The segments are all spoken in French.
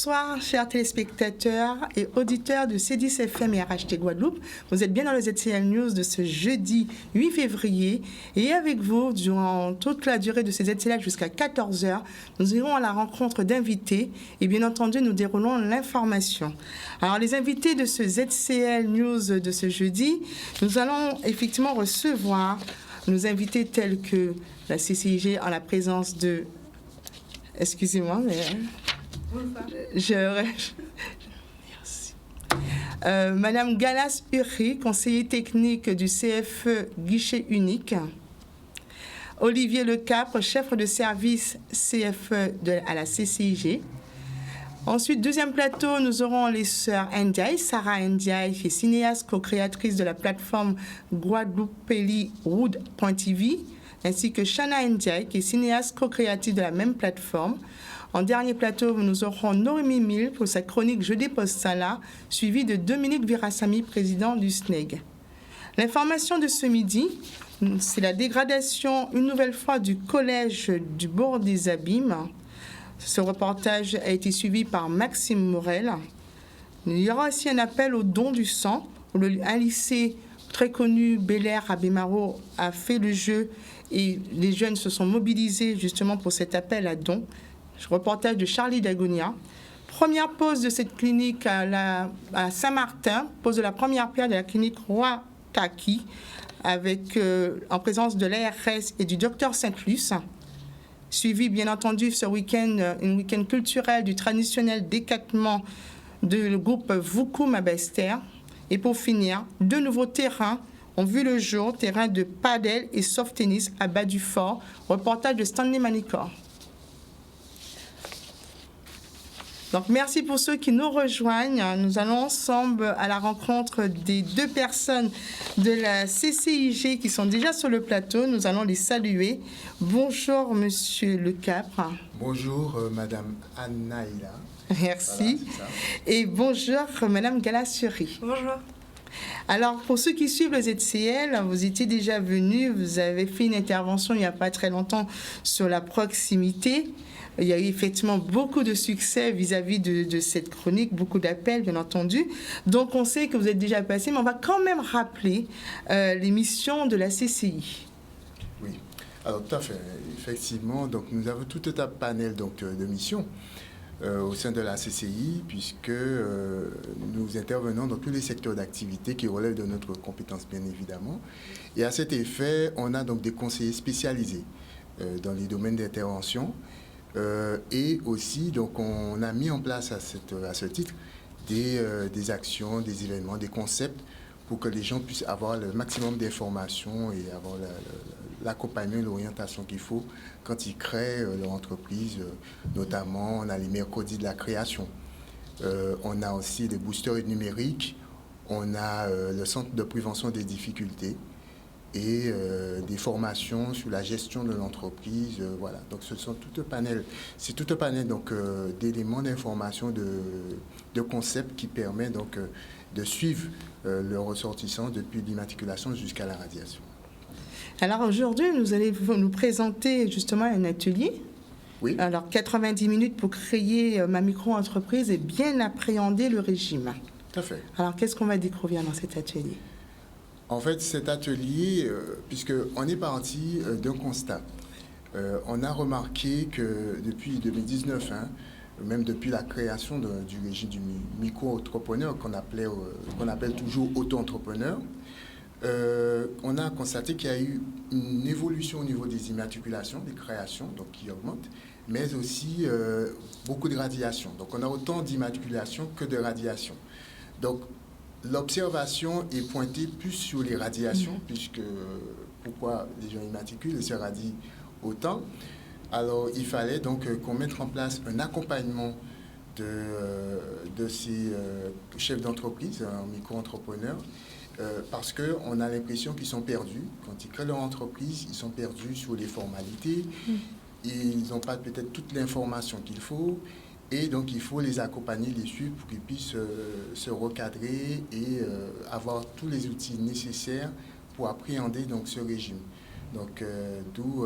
Bonsoir, chers téléspectateurs et auditeurs de C10 FM et RHT Guadeloupe. Vous êtes bien dans le ZCL News de ce jeudi 8 février. Et avec vous, durant toute la durée de ces ZCL jusqu'à 14h, nous irons à la rencontre d'invités et bien entendu, nous déroulons l'information. Alors, les invités de ce ZCL News de ce jeudi, nous allons effectivement recevoir nos invités tels que la CCIG en la présence de... Excusez-moi, mais... Merci. Madame Galas Uri, conseiller technique du CFE Guichet Unique. Olivier Lecapre, chef de service CFE à la CCIG. Ensuite, deuxième plateau, nous aurons les sœurs Ndiaye, Sarah Ndiaye, qui est cinéaste, co-créatrice de la plateforme Guadeloupeliwood.tv, ainsi que Shana Ndiaye, qui est cinéaste, co-créatrice de la même plateforme. En dernier plateau, nous aurons Noémie Mille pour sa chronique Je dépose ça là, suivie de Dominique Virassami, président du SNEG. L'information de ce midi, c'est la dégradation une nouvelle fois du collège du bord des Abîmes. Ce reportage a été suivi par Maxime Morel. Il y aura aussi un appel au don du sang, où un lycée très connu, Bel Air à Bémaro, a fait le jeu et les jeunes se sont mobilisés justement pour cet appel à don. Reportage de Charlie Dagonia. Première pause de cette clinique à Saint-Martin, pause de la première pierre de la clinique Roi Taki, avec, en présence de l'ARS et du docteur Saint-Luce. Suivi, bien entendu, ce week-end, un week-end culturel du traditionnel décattement du groupe Voukoum à Bester. Et pour finir, deux nouveaux terrains ont vu le jour, terrain de padel et soft tennis à Bas-du-Fort. Reportage de Stanley Manicor. Donc, merci pour ceux qui nous rejoignent. Nous allons ensemble à la rencontre des deux personnes de la CCIG qui sont déjà sur le plateau. Nous allons les saluer. Bonjour, Monsieur Lecapre. Bonjour, Madame Anaïla. Merci. Voilà, et bonjour, Madame Galassuri. Bonjour. Alors, pour ceux qui suivent le ZCL, vous étiez déjà venus, vous avez fait une intervention il n'y a pas très longtemps sur la proximité. Il y a eu effectivement beaucoup de succès vis-à-vis de cette chronique, beaucoup d'appels, bien entendu. Donc, on sait que vous êtes déjà passé, mais on va quand même rappeler les missions de la CCI. Oui, alors tout à fait. Effectivement, donc, nous avons tout un panel donc, de missions au sein de la CCI, puisque nous intervenons dans tous les secteurs d'activité qui relèvent de notre compétence, bien évidemment. Et à cet effet, on a donc des conseillers spécialisés dans les domaines d'intervention. Et aussi, donc, on a mis en place à ce titre des actions, des événements, des concepts pour que les gens puissent avoir le maximum d'informations et avoir l'accompagnement, l'orientation qu'il faut quand ils créent leur entreprise. Notamment, on a les mercredis de la création. On a aussi des boosters numériques. On a le centre de prévention des difficultés et des formations sur la gestion de l'entreprise, voilà. Donc ce sont tout un panel, c'est tout un panel donc d'éléments d'information, de concepts qui permet donc de suivre le ressortissant depuis l'immatriculation jusqu'à la radiation. Alors aujourd'hui, vous allez nous présenter justement un atelier. Oui. Alors 90 minutes pour créer ma micro-entreprise et bien appréhender le régime. Tout à fait. Alors qu'est-ce qu'on va découvrir dans cet atelier ? En fait, cet atelier, puisqu'on est parti d'un constat, on a remarqué que depuis 2019, même depuis la création du régime du micro-entrepreneur, qu'on appelle toujours auto-entrepreneur, on a constaté qu'il y a eu une évolution au niveau des immatriculations, des créations, donc qui augmentent, mais aussi beaucoup de radiations. Donc on a autant d'immatriculations que de radiations. Donc l'observation est pointée plus sur les radiations, puisque pourquoi les gens immatriculent et se radient autant. Alors, il fallait donc qu'on mette en place un accompagnement de ces chefs d'entreprise, micro-entrepreneurs, parce qu'on a l'impression qu'ils sont perdus. Quand ils créent leur entreprise, ils sont perdus sur les formalités, et ils n'ont pas peut-être toute l'information qu'il faut. Et donc, il faut les accompagner, les suivre pour qu'ils puissent se recadrer et avoir tous les outils nécessaires pour appréhender donc, ce régime. Donc, d'où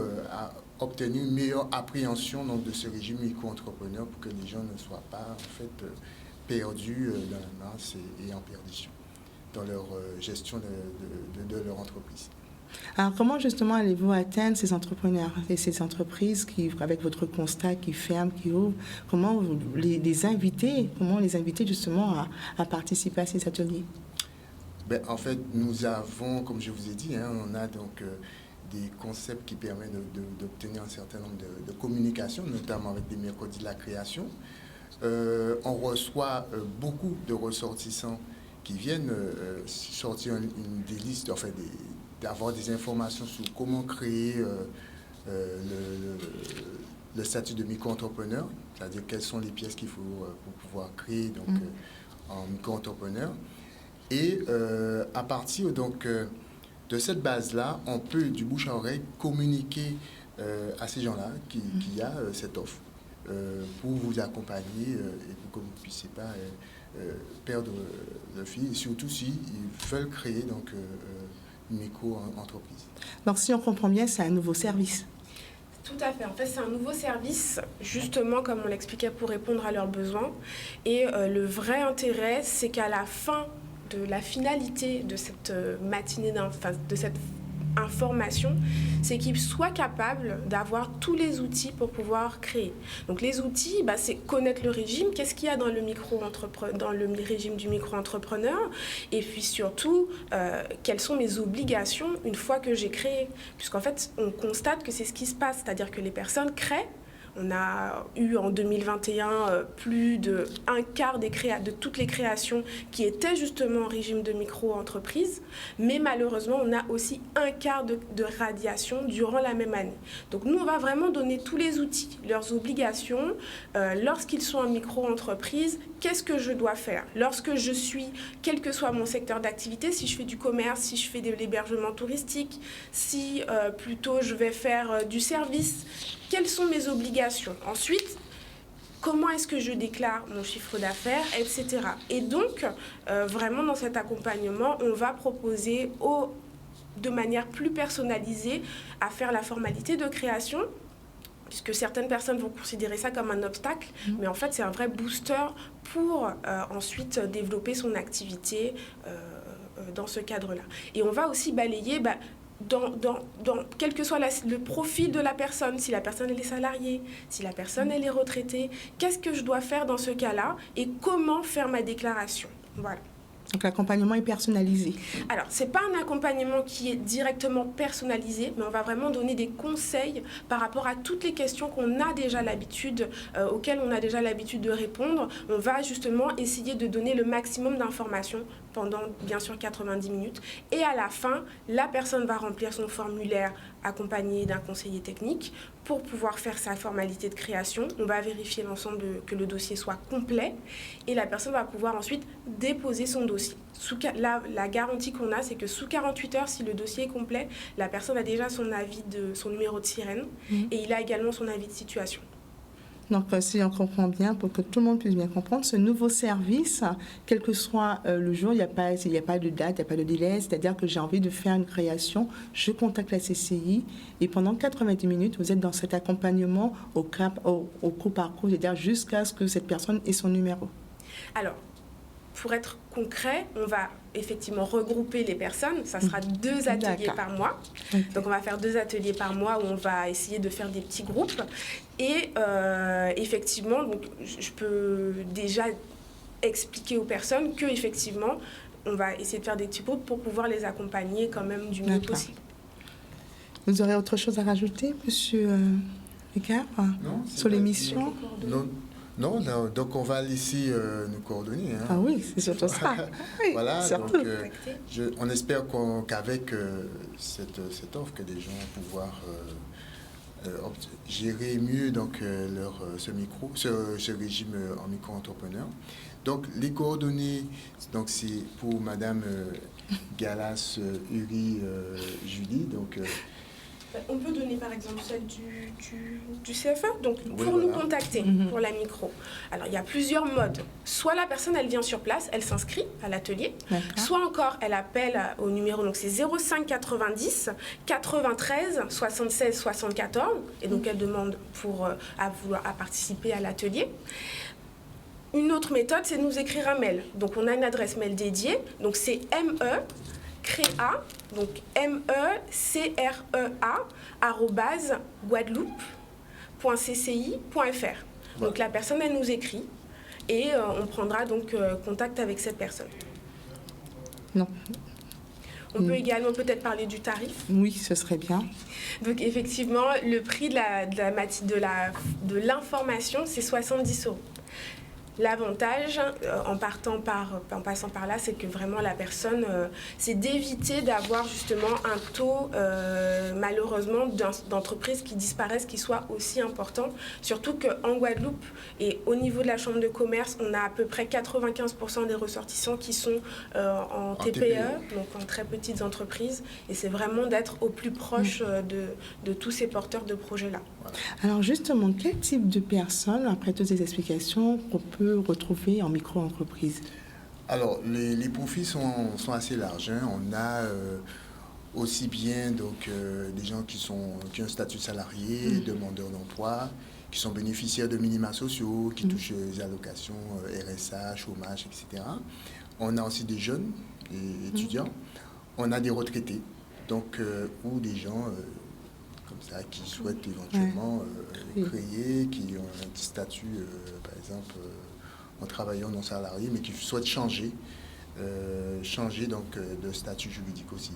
obtenir une meilleure appréhension donc, de ce régime micro-entrepreneur pour que les gens ne soient pas en fait, perdus dans la masse et en perdition dans leur gestion de leur entreprise. Alors, comment justement allez-vous atteindre ces entrepreneurs et ces entreprises qui, avec votre constat, qui ferment, qui ouvrent, comment les inviter justement à participer à ces ateliers? Ben, en fait, nous avons, comme je vous ai dit, on a donc des concepts qui permettent d'obtenir un certain nombre de communications, notamment avec des mercredis de la création. On reçoit beaucoup de ressortissants qui viennent sortir des listes, enfin d'avoir des informations sur comment créer le statut de micro-entrepreneur, c'est-à-dire quelles sont les pièces qu'il faut pour pouvoir créer donc, en micro-entrepreneur. Et à partir donc, de cette base-là, on peut du bouche à oreille communiquer à ces gens-là qu'il y a cette offre pour vous accompagner et pour que vous ne puissiez pas perdre le fil, et surtout s'ils veulent créer donc, une micro-entreprise. Donc si on comprend bien, c'est un nouveau service. Tout à fait. En fait, c'est un nouveau service, justement, comme on l'expliquait, pour répondre à leurs besoins. Et le vrai intérêt, c'est qu'à la fin de la finalité de cette matinée, de cette information, c'est qu'ils soient capables d'avoir tous les outils pour pouvoir créer. Donc les outils, c'est connaître le régime, qu'est-ce qu'il y a dans le régime du micro-entrepreneur, et puis surtout, quelles sont mes obligations une fois que j'ai créé. Puisqu'en fait, on constate que c'est ce qui se passe, c'est-à-dire que les personnes créent. On a eu en 2021 plus d'un quart de toutes les créations qui étaient justement en régime de micro-entreprise, mais malheureusement, on a aussi un quart de radiation durant la même année. Donc nous, on va vraiment donner tous les outils, leurs obligations, lorsqu'ils sont en micro-entreprise, qu'est-ce que je dois faire? Lorsque je suis, quel que soit mon secteur d'activité, si je fais du commerce, si je fais de l'hébergement touristique, si plutôt je vais faire du service, quelles sont mes obligations? Ensuite, comment est-ce que je déclare mon chiffre d'affaires, etc. Et donc, vraiment dans cet accompagnement, on va proposer de manière plus personnalisée à faire la formalité de création, puisque certaines personnes vont considérer ça comme un obstacle, mais en fait, c'est un vrai booster pour ensuite développer son activité dans ce cadre-là. Et on va aussi balayer... quel que soit le profil de la personne, si la personne elle est salariée, si la personne elle est retraitée, qu'est-ce que je dois faire dans ce cas-là et comment faire ma déclaration. Voilà. Donc l'accompagnement est personnalisé. Alors, ce n'est pas un accompagnement qui est directement personnalisé, mais on va vraiment donner des conseils par rapport à toutes les questions qu'on a déjà l'habitude, auxquelles on a déjà l'habitude de répondre. On va justement essayer de donner le maximum d'informations pendant, bien sûr, 90 minutes. Et à la fin, la personne va remplir son formulaire accompagné d'un conseiller technique pour pouvoir faire sa formalité de création. On va vérifier l'ensemble que le dossier soit complet et la personne va pouvoir ensuite déposer son dossier. La garantie qu'on a, c'est que sous 48 heures, si le dossier est complet, la personne a déjà son numéro de sirène et il a également son avis de situation. Donc, si on comprend bien, pour que tout le monde puisse bien comprendre, ce nouveau service, quel que soit le jour, il n'y a pas de date, il n'y a pas de délai, c'est-à-dire que j'ai envie de faire une création, je contacte la CCI et pendant 90 minutes, vous êtes dans cet accompagnement au coup par coup, c'est-à-dire jusqu'à ce que cette personne ait son numéro. Alors, pour être concret, on va effectivement regrouper les personnes. Ça sera 2 ateliers par mois. Okay. Donc, on va faire 2 ateliers par mois où on va essayer de faire des petits groupes. Et effectivement, donc, je peux déjà expliquer aux personnes qu'effectivement, on va essayer de faire des petits groupes pour pouvoir les accompagner quand même du mieux possible. Vous aurez autre chose à rajouter, monsieur Ricard, sur l'émission? Non, donc on va laisser nos coordonnées. Ah oui, c'est surtout ça. Oui, voilà, donc on espère qu'avec cette offre, que les gens vont pouvoir gérer mieux donc, ce régime en micro-entrepreneur. Donc les coordonnées, donc c'est pour Madame Galas Uri Julie, donc On peut donner par exemple celle du CFE. Donc pour Oui, nous voilà. contacter pour la micro. Alors il y a plusieurs modes. Soit la personne elle vient sur place, elle s'inscrit à l'atelier. D'accord. Soit encore elle appelle au numéro, donc c'est 05 90 93 76 74. Et donc elle demande à participer à l'atelier. Une autre méthode, c'est de nous écrire un mail. Donc on a une adresse mail dédiée. Donc c'est MECREA, donc MECREA @guadeloupe.cci.fr. Donc la personne, elle nous écrit et on prendra donc contact avec cette personne. Non. On peut également peut-être parler du tarif. Oui, ce serait bien. Donc effectivement, le prix de l'information, c'est 70 €. L'avantage, en passant par là, c'est que vraiment la personne, c'est d'éviter d'avoir justement un taux, malheureusement, d'entreprises qui disparaissent, qui soit aussi important. Surtout qu'en Guadeloupe et au niveau de la Chambre de commerce, on a à peu près 95% des ressortissants qui sont en TPE, donc en très petites entreprises. Et c'est vraiment d'être au plus proche de tous ces porteurs de projets-là. Alors justement, quel type de personnes, après toutes ces explications, qu'on peut retrouver en micro-entreprise? Alors, les profils sont assez larges. Hein. On a aussi bien donc, des gens qui ont un statut salarié, demandeurs d'emploi, qui sont bénéficiaires de minima sociaux, qui touchent les allocations RSA, chômage, etc. On a aussi des jeunes, des étudiants. On a des retraités, donc, ou des gens comme ça qui souhaitent éventuellement créer, qui ont un statut, par exemple, en travaillant non salarié, mais qui souhaitent changer donc, de statut juridique aussi.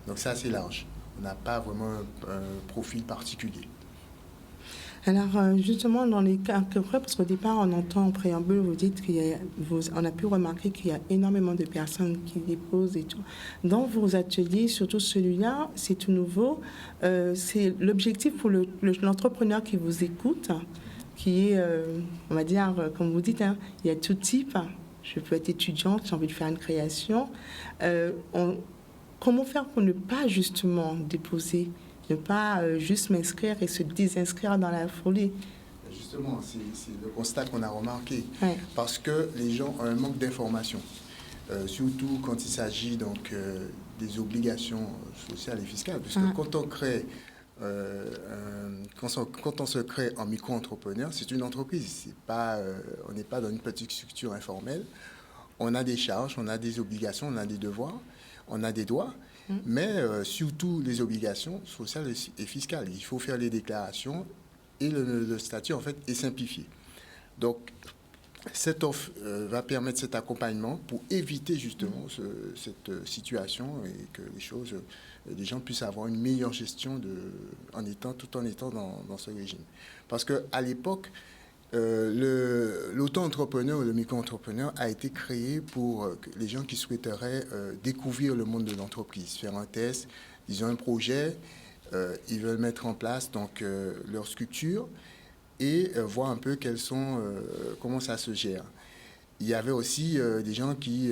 Donc c'est assez large. On n'a pas vraiment un profil particulier. Alors justement, dans les cas, parce qu'au départ, on entend en préambule, vous dites on a pu remarquer qu'il y a énormément de personnes qui déposent et tout. Dans vos ateliers, surtout celui-là, c'est tout nouveau. C'est l'objectif pour l'entrepreneur qui vous écoute, qui est, on va dire, comme vous dites, hein, il y a tout type. Je peux être étudiante, j'ai envie de faire une création. Comment faire pour ne pas justement déposer, ne pas juste m'inscrire et se désinscrire dans la folie? Justement, c'est le constat qu'on a remarqué. Ouais. Parce que les gens ont un manque d'information. Surtout quand il s'agit donc des obligations sociales et fiscales. Parce que quand on crée... quand on se crée en micro-entrepreneur, c'est une entreprise. On n'est pas dans une petite structure informelle. On a des charges, on a des obligations, on a des devoirs, on a des droits, mais surtout les obligations sociales et fiscales. Il faut faire les déclarations et le statut, en fait, est simplifié. Donc, cette offre va permettre cet accompagnement pour éviter justement cette situation et que les gens puissent avoir une meilleure gestion tout en étant dans ce régime. Parce qu'à l'époque, l'auto-entrepreneur ou le micro-entrepreneur a été créé pour les gens qui souhaiteraient découvrir le monde de l'entreprise, faire un test, ils ont un projet, ils veulent mettre en place donc, leur structure et voir un peu comment ça se gère. Il y avait aussi des gens qui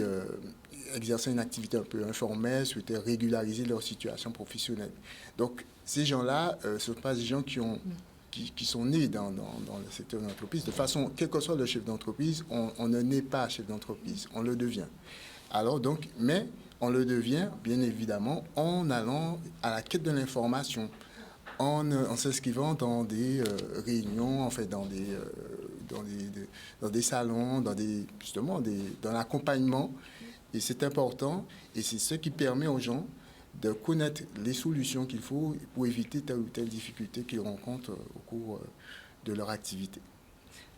exerçaient une activité un peu informelle, souhaitaient régulariser leur situation professionnelle. Donc, ces gens-là, ce ne sont pas des gens qui sont nés dans le secteur de l'entreprise. De toute façon, quel que soit le chef d'entreprise, on ne naît pas chef d'entreprise, on le devient. Alors donc, mais on le devient, bien évidemment, en allant à la quête de l'information, en s'inscrivant dans des réunions, en fait, dans des salons, dans l'accompagnement. Et c'est important, et c'est ce qui permet aux gens de connaître les solutions qu'il faut pour éviter telle ou telle difficulté qu'ils rencontrent au cours de leur activité.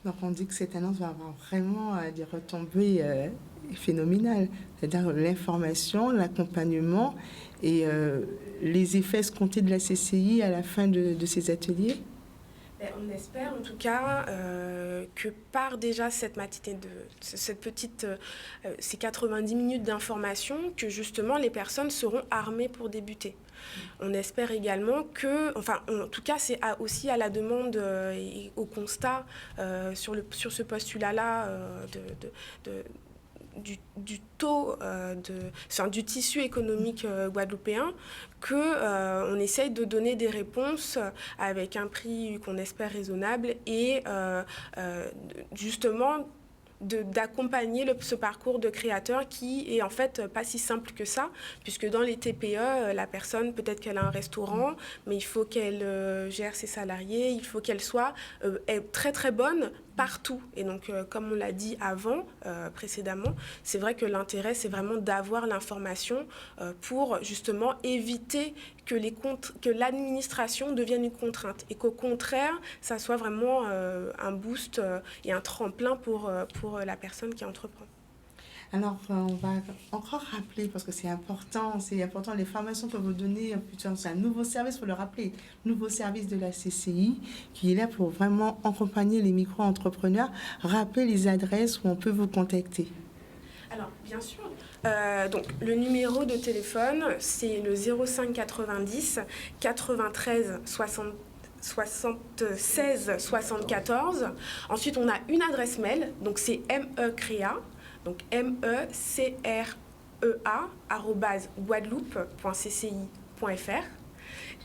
Donc on dit que cette annonce va avoir vraiment des retombées phénoménales, c'est-à-dire l'information, l'accompagnement et les effets escomptés de la CCI à la fin de ces ateliers. On espère en tout cas que par déjà cette matinée ces 90 minutes d'information, que justement les personnes seront armées pour débuter. On espère également que, enfin en tout cas c'est aussi à la demande et au constat sur ce postulat-là du taux, du tissu économique guadeloupéen, qu'on essaye de donner des réponses avec un prix qu'on espère raisonnable et justement d'accompagner ce parcours de créateur qui est en fait pas si simple que ça, puisque dans les TPE, la personne, peut-être qu'elle a un restaurant, mais il faut qu'elle gère ses salariés, il faut qu'elle soit très très bonne partout. Et donc, comme on l'a dit précédemment, c'est vrai que l'intérêt, c'est vraiment d'avoir l'information pour justement éviter que l'administration devienne une contrainte et qu'au contraire, ça soit vraiment un boost et un tremplin pour la personne qui entreprend. Alors, on va encore rappeler, parce que c'est important, les formations que vous donnez, c'est un nouveau service, il faut le rappeler, nouveau service de la CCI, qui est là pour vraiment accompagner les micro-entrepreneurs. Rappelez les adresses où on peut vous contacter. Alors, bien sûr. Donc, le numéro de téléphone, c'est le 05 90 93 76 74. Ensuite, on a une adresse mail, donc c'est MECREA, donc MECREA@guadeloupe.cci.fr.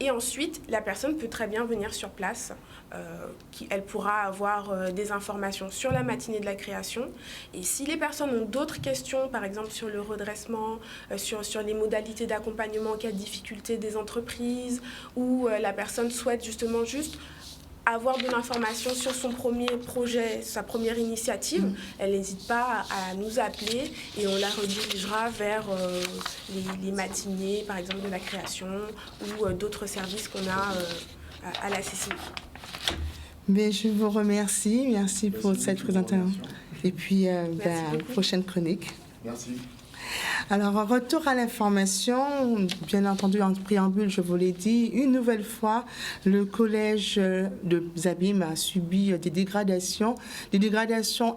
Et ensuite, la personne peut très bien venir sur place. Elle pourra avoir des informations sur la matinée de la création. Et si les personnes ont d'autres questions, par exemple sur le redressement, sur les modalités d'accompagnement en cas de difficulté des entreprises, ou la personne souhaite justement juste avoir de l'information sur son premier projet, sa première initiative, elle n'hésite pas à nous appeler et on la redirigera vers les matinées, par exemple, de la création ou d'autres services qu'on a à la CCI. Mais je vous remercie. Merci pour cette présentation. Et puis, prochaine chronique. Merci. Alors, retour à l'information, bien entendu, en préambule, je vous l'ai dit, une nouvelle fois, le collège de Zabim a subi des dégradations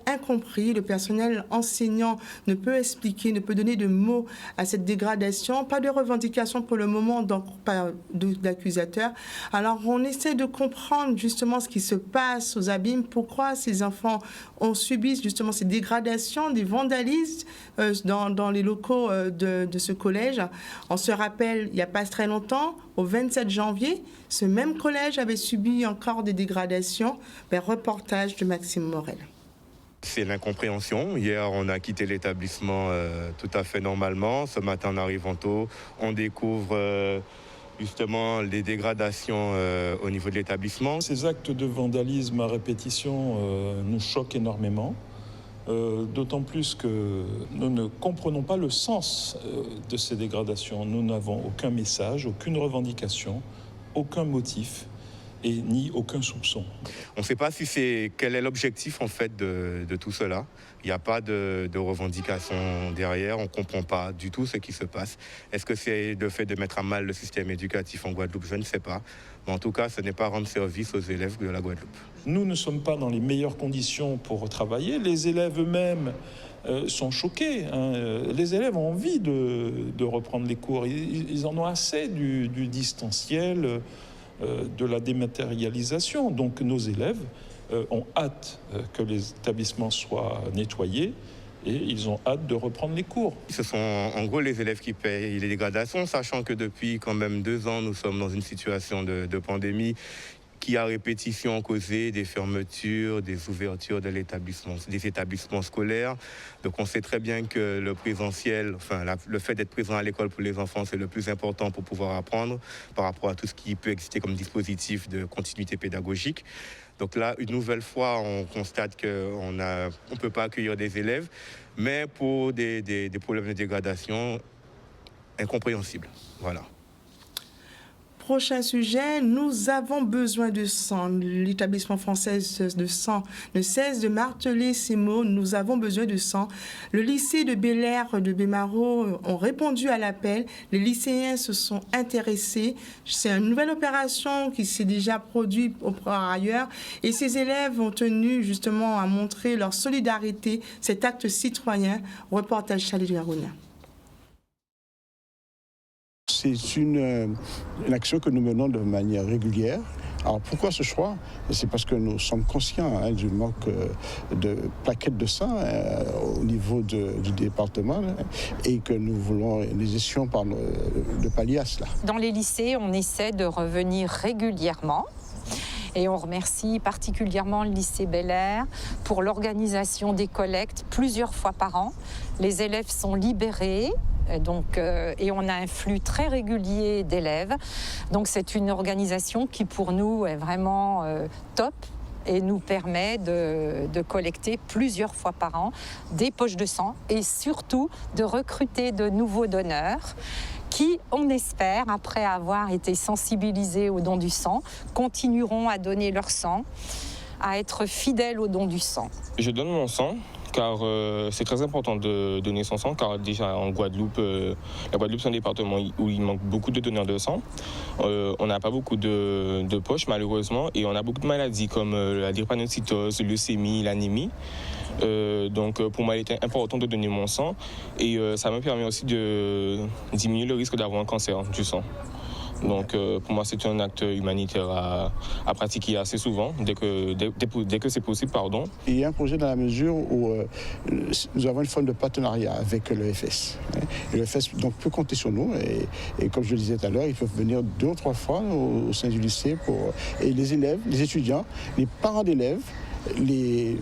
incomprises. Le personnel enseignant ne peut expliquer, ne peut donner de mots à cette dégradation. Pas de revendication pour le moment, donc pas d'accusateur. Alors, on essaie de comprendre justement ce qui se passe aux Zabim, pourquoi ces enfants ont subi justement ces dégradations, des vandalismes dans les locaux de ce collège. On se rappelle, il n'y a pas très longtemps, au 27 janvier, ce même collège avait subi encore des dégradations. Reportage de Maxime Morel. C'est l'incompréhension. Hier, on a quitté l'établissement tout à fait normalement. Ce matin, en arrivant tôt, on découvre justement les dégradations au niveau de l'établissement. Ces actes de vandalisme à répétition nous choquent énormément. D'autant plus que nous ne comprenons pas le sens de ces dégradations. Nous n'avons aucun message, aucune revendication, aucun motif et ni aucun soupçon. On ne sait pas quel est l'objectif en fait de tout cela. Il n'y a pas de revendication derrière, on ne comprend pas du tout ce qui se passe. Est-ce que c'est le fait de mettre à mal le système éducatif en Guadeloupe? Je ne sais pas. Mais en tout cas, ce n'est pas rendre service aux élèves de la Guadeloupe. Nous ne sommes pas dans les meilleures conditions pour travailler. Les élèves eux-mêmes sont choqués. Les élèves ont envie de reprendre les cours. Ils en ont assez du distanciel, de la dématérialisation. Donc nos élèves ont hâte que les établissements soient nettoyés et ils ont hâte de reprendre les cours. Ce sont en gros les élèves qui payent les dégradations, sachant que depuis quand même 2 ans, nous sommes dans une situation de pandémie qui à répétition ont causé des fermetures, des ouvertures des établissements scolaires. Donc on sait très bien que le présentiel, le fait d'être présent à l'école pour les enfants, c'est le plus important pour pouvoir apprendre par rapport à tout ce qui peut exister comme dispositif de continuité pédagogique. Donc là, une nouvelle fois, on constate qu'on ne peut pas accueillir des élèves, mais pour des problèmes de dégradation incompréhensibles. Voilà. Prochain sujet, nous avons besoin de sang. L'établissement français de sang ne cesse de marteler ces mots. Nous avons besoin de sang. Le lycée de Bel-Air de Bémaro ont répondu à l'appel. Les lycéens se sont intéressés. C'est une nouvelle opération qui s'est déjà produite par ailleurs. Et ces élèves ont tenu justement à montrer leur solidarité, cet acte citoyen. Reportage Chalet Garouna. C'est une action que nous menons de manière régulière Alors pourquoi ce choix? C'est parce que nous sommes conscients du manque de plaquettes de sang au niveau du département et que nous essayons de pallier à cela. Dans les lycées, on essaie de revenir régulièrement. Et on remercie particulièrement le lycée Bel-Air pour l'organisation des collectes plusieurs fois par an. Les élèves sont libérés. Et on a un flux très régulier d'élèves. Donc c'est une organisation qui pour nous est vraiment top et nous permet de collecter plusieurs fois par an des poches de sang et surtout de recruter de nouveaux donneurs qui, on espère, après avoir été sensibilisés au don du sang, continueront à donner leur sang, à être fidèles au don du sang. Je donne mon sang car c'est très important de donner son sang, car déjà en Guadeloupe, la Guadeloupe c'est un département où il manque beaucoup de donneurs de sang. On n'a pas beaucoup de poches malheureusement et on a beaucoup de maladies comme la drépanocytose, leucémie, l'anémie. Donc pour moi il était important de donner mon sang et ça me permet aussi de diminuer le risque d'avoir un cancer du sang. Donc pour moi c'est un acte humanitaire à pratiquer assez souvent, dès que c'est possible. Il y a un projet dans la mesure où nous avons une forme de partenariat avec l'EFS. Et l'EFS donc, peut compter sur nous et comme je le disais tout à l'heure, ils peuvent venir 2 ou 3 fois au sein du lycée et les élèves, les étudiants, les parents d'élèves, les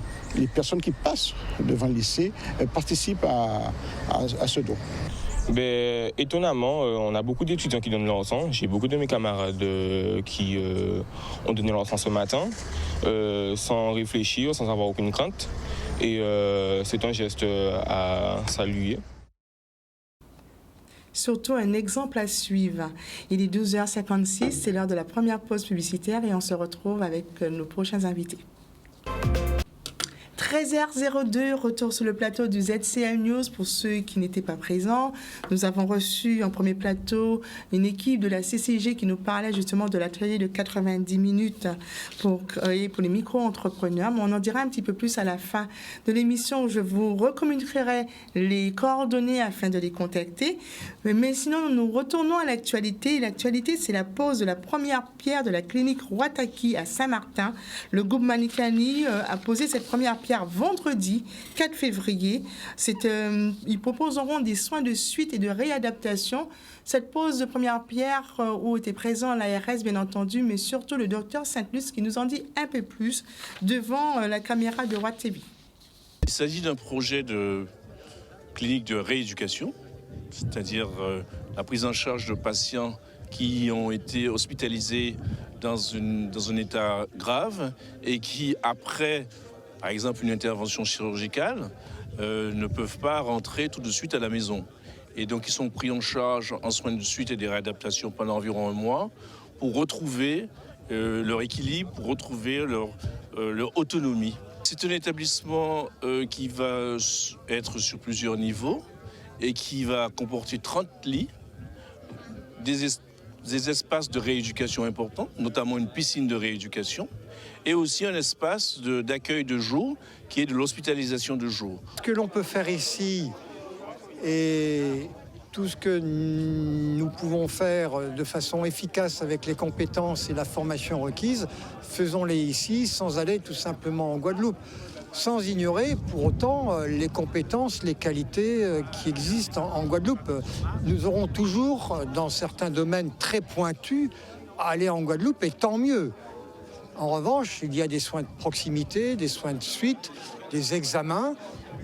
personnes qui passent devant le lycée participent à ce don. Étonnamment, on a beaucoup d'étudiants qui donnent leur sang. J'ai beaucoup de mes camarades qui ont donné leur sang ce matin, sans réfléchir, sans avoir aucune crainte. Et c'est un geste à saluer. Surtout un exemple à suivre. Il est 12h56, c'est l'heure de la première pause publicitaire et on se retrouve avec nos prochains invités. 13h02, retour sur le plateau du ZCM News pour ceux qui n'étaient pas présents. Nous avons reçu en premier plateau une équipe de la CCG qui nous parlait justement de l'atelier de 90 minutes pour les micro-entrepreneurs. Mais on en dira un petit peu plus à la fin de l'émission où je vous recommuniquerai les coordonnées afin de les contacter. Mais sinon, nous retournons à l'actualité. L'actualité, c'est la pose de la première pierre de la clinique Roataki à Saint-Martin. Le groupe Manikani a posé cette première pierre vendredi 4 février. Ils proposeront des soins de suite et de réadaptation. Cette pose de première pierre où était présent l'ARS bien entendu, mais surtout le docteur Saint-Luce qui nous en dit un peu plus devant la caméra de Roi TV. Il s'agit d'un projet de clinique de rééducation, c'est-à-dire la prise en charge de patients qui ont été hospitalisés dans un état grave et qui, après par exemple une intervention chirurgicale, ne peuvent pas rentrer tout de suite à la maison. Et donc ils sont pris en charge en soins de suite et des réadaptations pendant environ 1 mois pour retrouver leur équilibre, pour retrouver leur autonomie. C'est un établissement qui va être sur plusieurs niveaux et qui va comporter 30 lits, des espaces de rééducation importants, notamment une piscine de rééducation, et aussi un espace d'accueil de jour qui est de l'hospitalisation de jour. Ce que l'on peut faire ici et tout ce que nous pouvons faire de façon efficace avec les compétences et la formation requise, faisons-les ici sans aller tout simplement en Guadeloupe. Sans ignorer pour autant les compétences, les qualités qui existent en Guadeloupe. Nous aurons toujours, dans certains domaines très pointus, à aller en Guadeloupe, et tant mieux. En revanche, il y a des soins de proximité, des soins de suite, des examens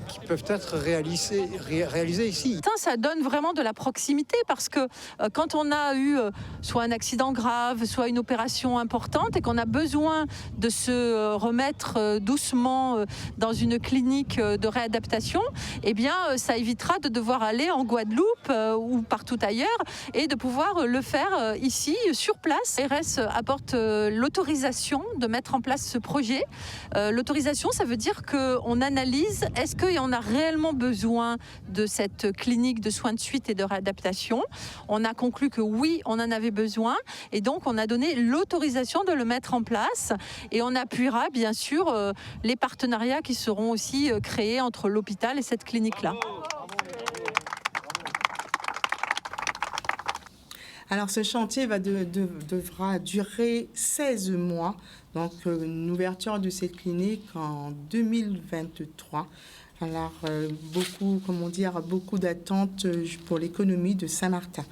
qui peuvent être réalisés ici. Ça donne vraiment de la proximité parce que quand on a eu soit un accident grave, soit une opération importante et qu'on a besoin de se remettre doucement dans une clinique de réadaptation, eh bien ça évitera de devoir aller en Guadeloupe ou partout ailleurs et de pouvoir le faire ici, sur place. RS apporte l'autorisation de mettre en place ce projet. L'autorisation, ça veut dire qu'on analyse, est-ce qu'il y en a réellement besoin de cette clinique de soins de suite et de réadaptation. On a conclu que oui, on en avait besoin et donc on a donné l'autorisation de le mettre en place et on appuiera bien sûr les partenariats qui seront aussi créés entre l'hôpital et cette clinique-là. Alors, ce chantier devra durer 16 mois, donc une ouverture de cette clinique en 2023. Alors, beaucoup d'attentes pour l'économie de Saint-Martin.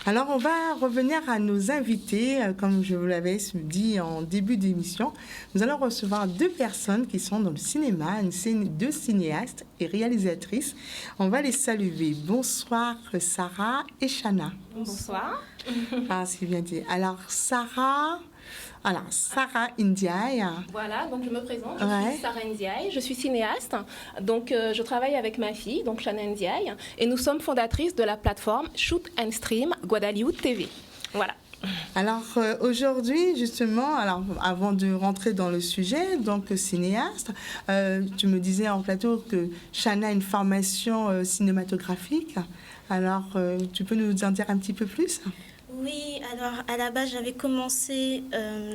Alors, on va revenir à nos invités. Comme je vous l'avais dit en début d'émission, nous allons recevoir 2 personnes qui sont dans le cinéma, 2 cinéastes et réalisatrices. On va les saluer. Bonsoir, Sarah et Chana. Bonsoir. Ah, c'est bien dit. Alors, Sarah Ndiaye. Voilà, donc je me présente, je suis Sarah Ndiaye, je suis cinéaste, donc je travaille avec ma fille, donc Chana Ndiaye, et nous sommes fondatrices de la plateforme Shoot and Stream Guadeloupe TV. Voilà. Alors aujourd'hui, justement, avant de rentrer dans le sujet, donc cinéaste, tu me disais en plateau que Chana a une formation cinématographique. Alors, tu peux nous en dire un petit peu plus ? Oui, alors à la base, j'avais commencé,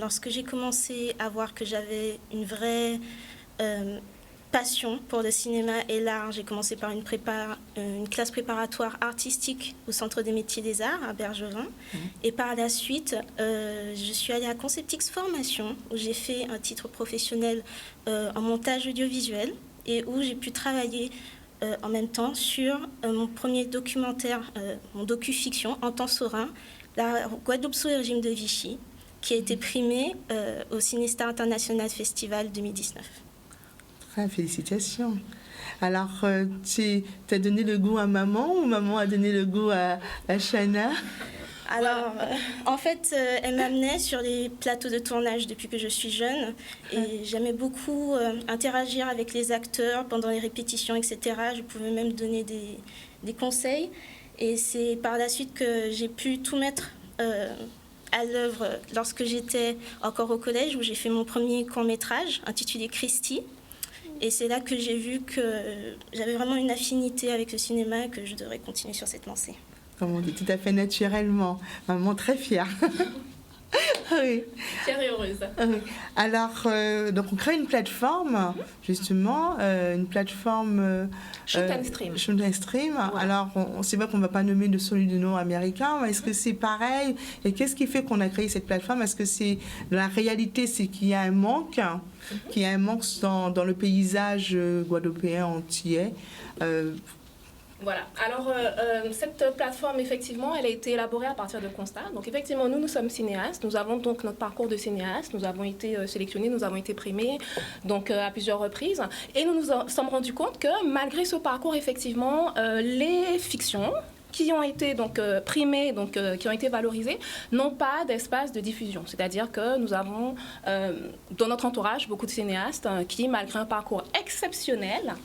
lorsque j'ai commencé à voir que j'avais une vraie passion pour le cinéma et l'art, j'ai commencé par une classe préparatoire artistique au Centre des métiers des arts à Bergevin. Et par la suite, je suis allée à Conceptix Formation, où j'ai fait un titre professionnel en montage audiovisuel et où j'ai pu travailler en même temps sur mon premier documentaire, mon docu-fiction, En temps serein, la Guadeloupe sous le régime de Vichy, qui a été primé au Cinestar International Festival 2019. Félicitations. Alors, tu as donné le goût à maman ou maman a donné le goût à Chana ? Alors, en fait, elle m'amenait sur les plateaux de tournage depuis que je suis jeune et j'aimais beaucoup interagir avec les acteurs pendant les répétitions, etc. Je pouvais même donner des conseils et c'est par la suite que j'ai pu tout mettre à l'œuvre lorsque j'étais encore au collège où j'ai fait mon premier court-métrage intitulé Christy. Et c'est là que j'ai vu que j'avais vraiment une affinité avec le cinéma et que je devrais continuer sur cette lancée. Comme on dit, tout à fait naturellement. Maman très fière. Oui. Fière et heureuse. Oui. Alors, donc on crée une plateforme, justement, une plateforme... Shoot and Stream. Shoot and Stream. Ouais. Alors, c'est vrai qu'on ne va pas nommer de celui de nom américain, mais est-ce que c'est pareil ? Et qu'est-ce qui fait qu'on a créé cette plateforme ? Est-ce que c'est... La réalité, c'est qu'il y a un manque, dans le paysage guadeloupéen entier. Voilà. Alors, cette plateforme, effectivement, elle a été élaborée à partir de constats. Donc, effectivement, nous sommes cinéastes. Nous avons donc notre parcours de cinéaste. Nous avons été sélectionnés, nous avons été primés donc, à plusieurs reprises. Et nous nous sommes rendus compte que, malgré ce parcours, effectivement, les fictions qui ont été donc primées, donc qui ont été valorisées, n'ont pas d'espace de diffusion. C'est-à-dire que nous avons dans notre entourage beaucoup de cinéastes qui, malgré un parcours exceptionnel,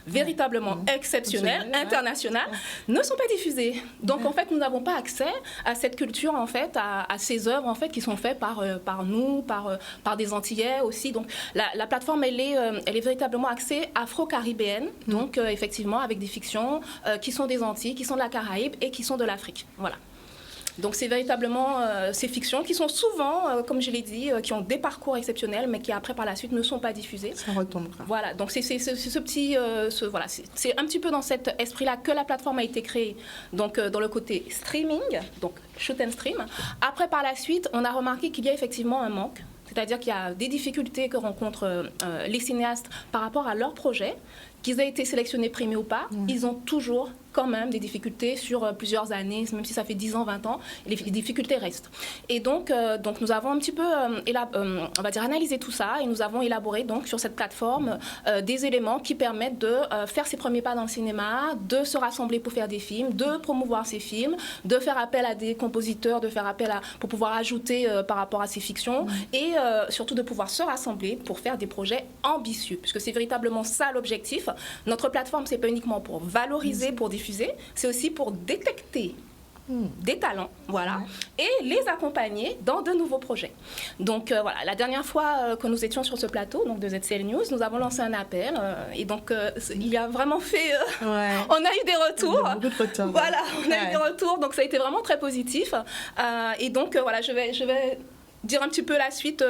véritablement exceptionnel, international, ne sont pas diffusés. Donc en fait, nous n'avons pas accès à cette culture, en fait, à ces œuvres en fait qui sont faites par nous, par des Antillais aussi. Donc la plateforme, elle est véritablement axée afro-caribéenne. Donc effectivement, avec des fictions qui sont des Antilles, qui sont de la Caraïbe et qui sont de l'Afrique. Voilà. Donc c'est véritablement ces fictions qui sont souvent, comme je l'ai dit, qui ont des parcours exceptionnels, mais qui après par la suite ne sont pas diffusées. Ça retombe. Voilà. Donc c'est ce petit, voilà, c'est un petit peu dans cet esprit-là que la plateforme a été créée. Donc dans le côté streaming, donc shoot and stream. Après par la suite, on a remarqué qu'il y a effectivement un manque. C'est-à-dire qu'il y a des difficultés que rencontrent les cinéastes par rapport à leur projet, qu'ils aient été sélectionnés, primés ou pas, ils ont toujours quand même des difficultés sur plusieurs années, même si ça fait 10 ans, 20 ans, les difficultés restent. Et donc nous avons un petit peu, on va dire, analysé tout ça et nous avons élaboré donc sur cette plateforme des éléments qui permettent de faire ses premiers pas dans le cinéma, de se rassembler pour faire des films, de promouvoir ces films, de faire appel à des compositeurs, de faire appel pour pouvoir ajouter par rapport à ces fictions et surtout de pouvoir se rassembler pour faire des projets ambitieux, puisque c'est véritablement ça l'objectif. Notre plateforme, c'est pas uniquement pour valoriser, pour diffuser, c'est aussi pour détecter des talents, voilà, et les accompagner dans de nouveaux projets. Donc voilà, la dernière fois que nous étions sur ce plateau, donc de ZCL News, nous avons lancé un appel et donc il a vraiment fait, on a eu des retours, voilà, on a eu des retours, donc ça a été vraiment très positif et donc voilà, je vais dire un petit peu la suite.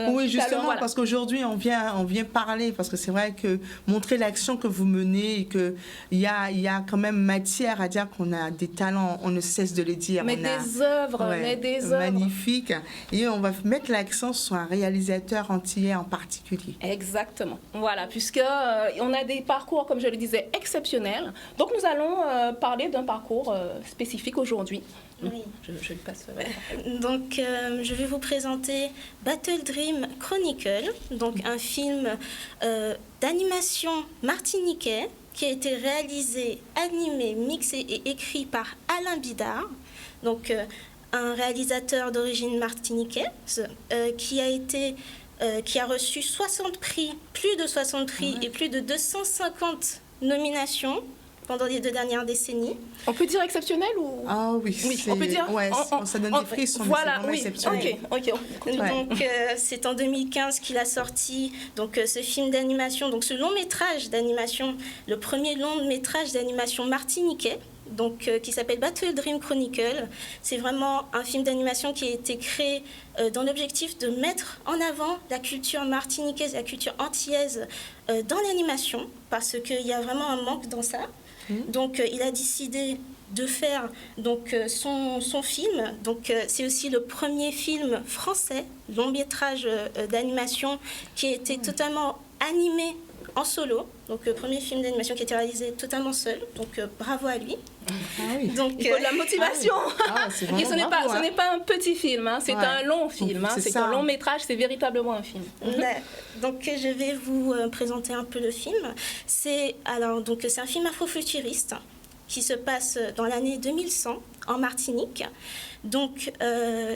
Oui, justement, voilà. parce qu'aujourd'hui, on vient parler, parce que c'est vrai que montrer l'action que vous menez et qu'il y a quand même matière à dire qu'on a des talents, on ne cesse de le dire. Mais des œuvres, magnifiques. Et on va mettre l'accent sur un réalisateur antillais en particulier. Exactement. Voilà, puisque on a des parcours, comme je le disais, exceptionnels. Donc, nous allons parler d'un parcours spécifique aujourd'hui. Oui. Je lui passe. Donc, je vais vous présenter Battle Dream Chronicle, donc un film d'animation martiniquais qui a été réalisé, animé, mixé et écrit par Alain Bidard, donc un réalisateur d'origine martiniquaise qui a reçu 60 prix, plus de 60 prix et plus de 250 nominations pendant les 2 dernières décennies. On peut dire exceptionnel ou... Ah oui, on peut dire... Ouais, ça donne des frissons, voilà, mais c'est vraiment exceptionnel. Ok. Donc, c'est en 2015 qu'il a sorti donc, ce film d'animation, donc ce long métrage d'animation, le premier long métrage d'animation martiniquais, donc, qui s'appelle Battle Dream Chronicle. C'est vraiment un film d'animation qui a été créé dans l'objectif de mettre en avant la culture martiniquaise, la culture antillaise dans l'animation, parce qu'il y a vraiment un manque dans ça. Donc, il a décidé de faire donc, son film. Donc, c'est aussi le premier film français, long métrage d'animation, qui a été totalement animé en solo. Donc, le premier film d'animation qui a été réalisé totalement seul. Donc, bravo à lui. Donc, il faut de la motivation. Et ce n'est pas un petit film, hein. C'est un long film. Hein. C'est un long métrage, c'est véritablement un film. Donc, je vais vous présenter un peu le film. C'est un film afrofuturiste qui se passe dans l'année 2100 en Martinique. Donc,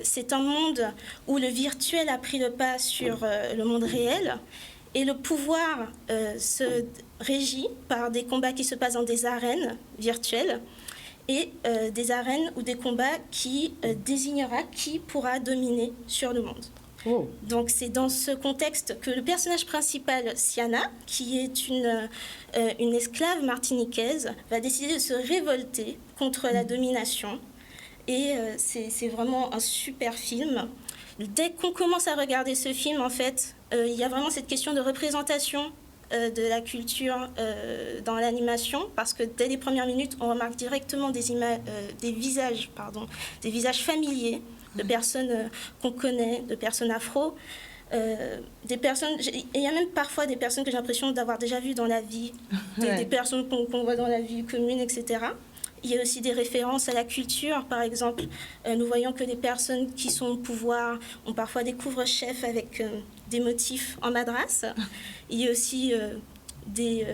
c'est un monde où le virtuel a pris le pas sur le monde réel. Et le pouvoir se régit par des combats qui se passent dans des arènes virtuelles et des arènes ou des combats qui désignera qui pourra dominer sur le monde. Oh. Donc c'est dans ce contexte que le personnage principal, Siana, qui est une esclave martiniquaise, va décider de se révolter contre la domination. Et c'est vraiment un super film. Dès qu'on commence à regarder ce film, en fait, il y a vraiment cette question de représentation de la culture dans l'animation, parce que dès les premières minutes, on remarque directement des visages familiers, de personnes qu'on connaît, de personnes afro, il y a même parfois des personnes que j'ai l'impression d'avoir déjà vues dans la vie, des personnes qu'on voit dans la vie commune, etc. Il y a aussi des références à la culture, par exemple. Nous voyons que des personnes qui sont au pouvoir ont parfois des couvre-chefs avec des motifs en madras. Il y a aussi des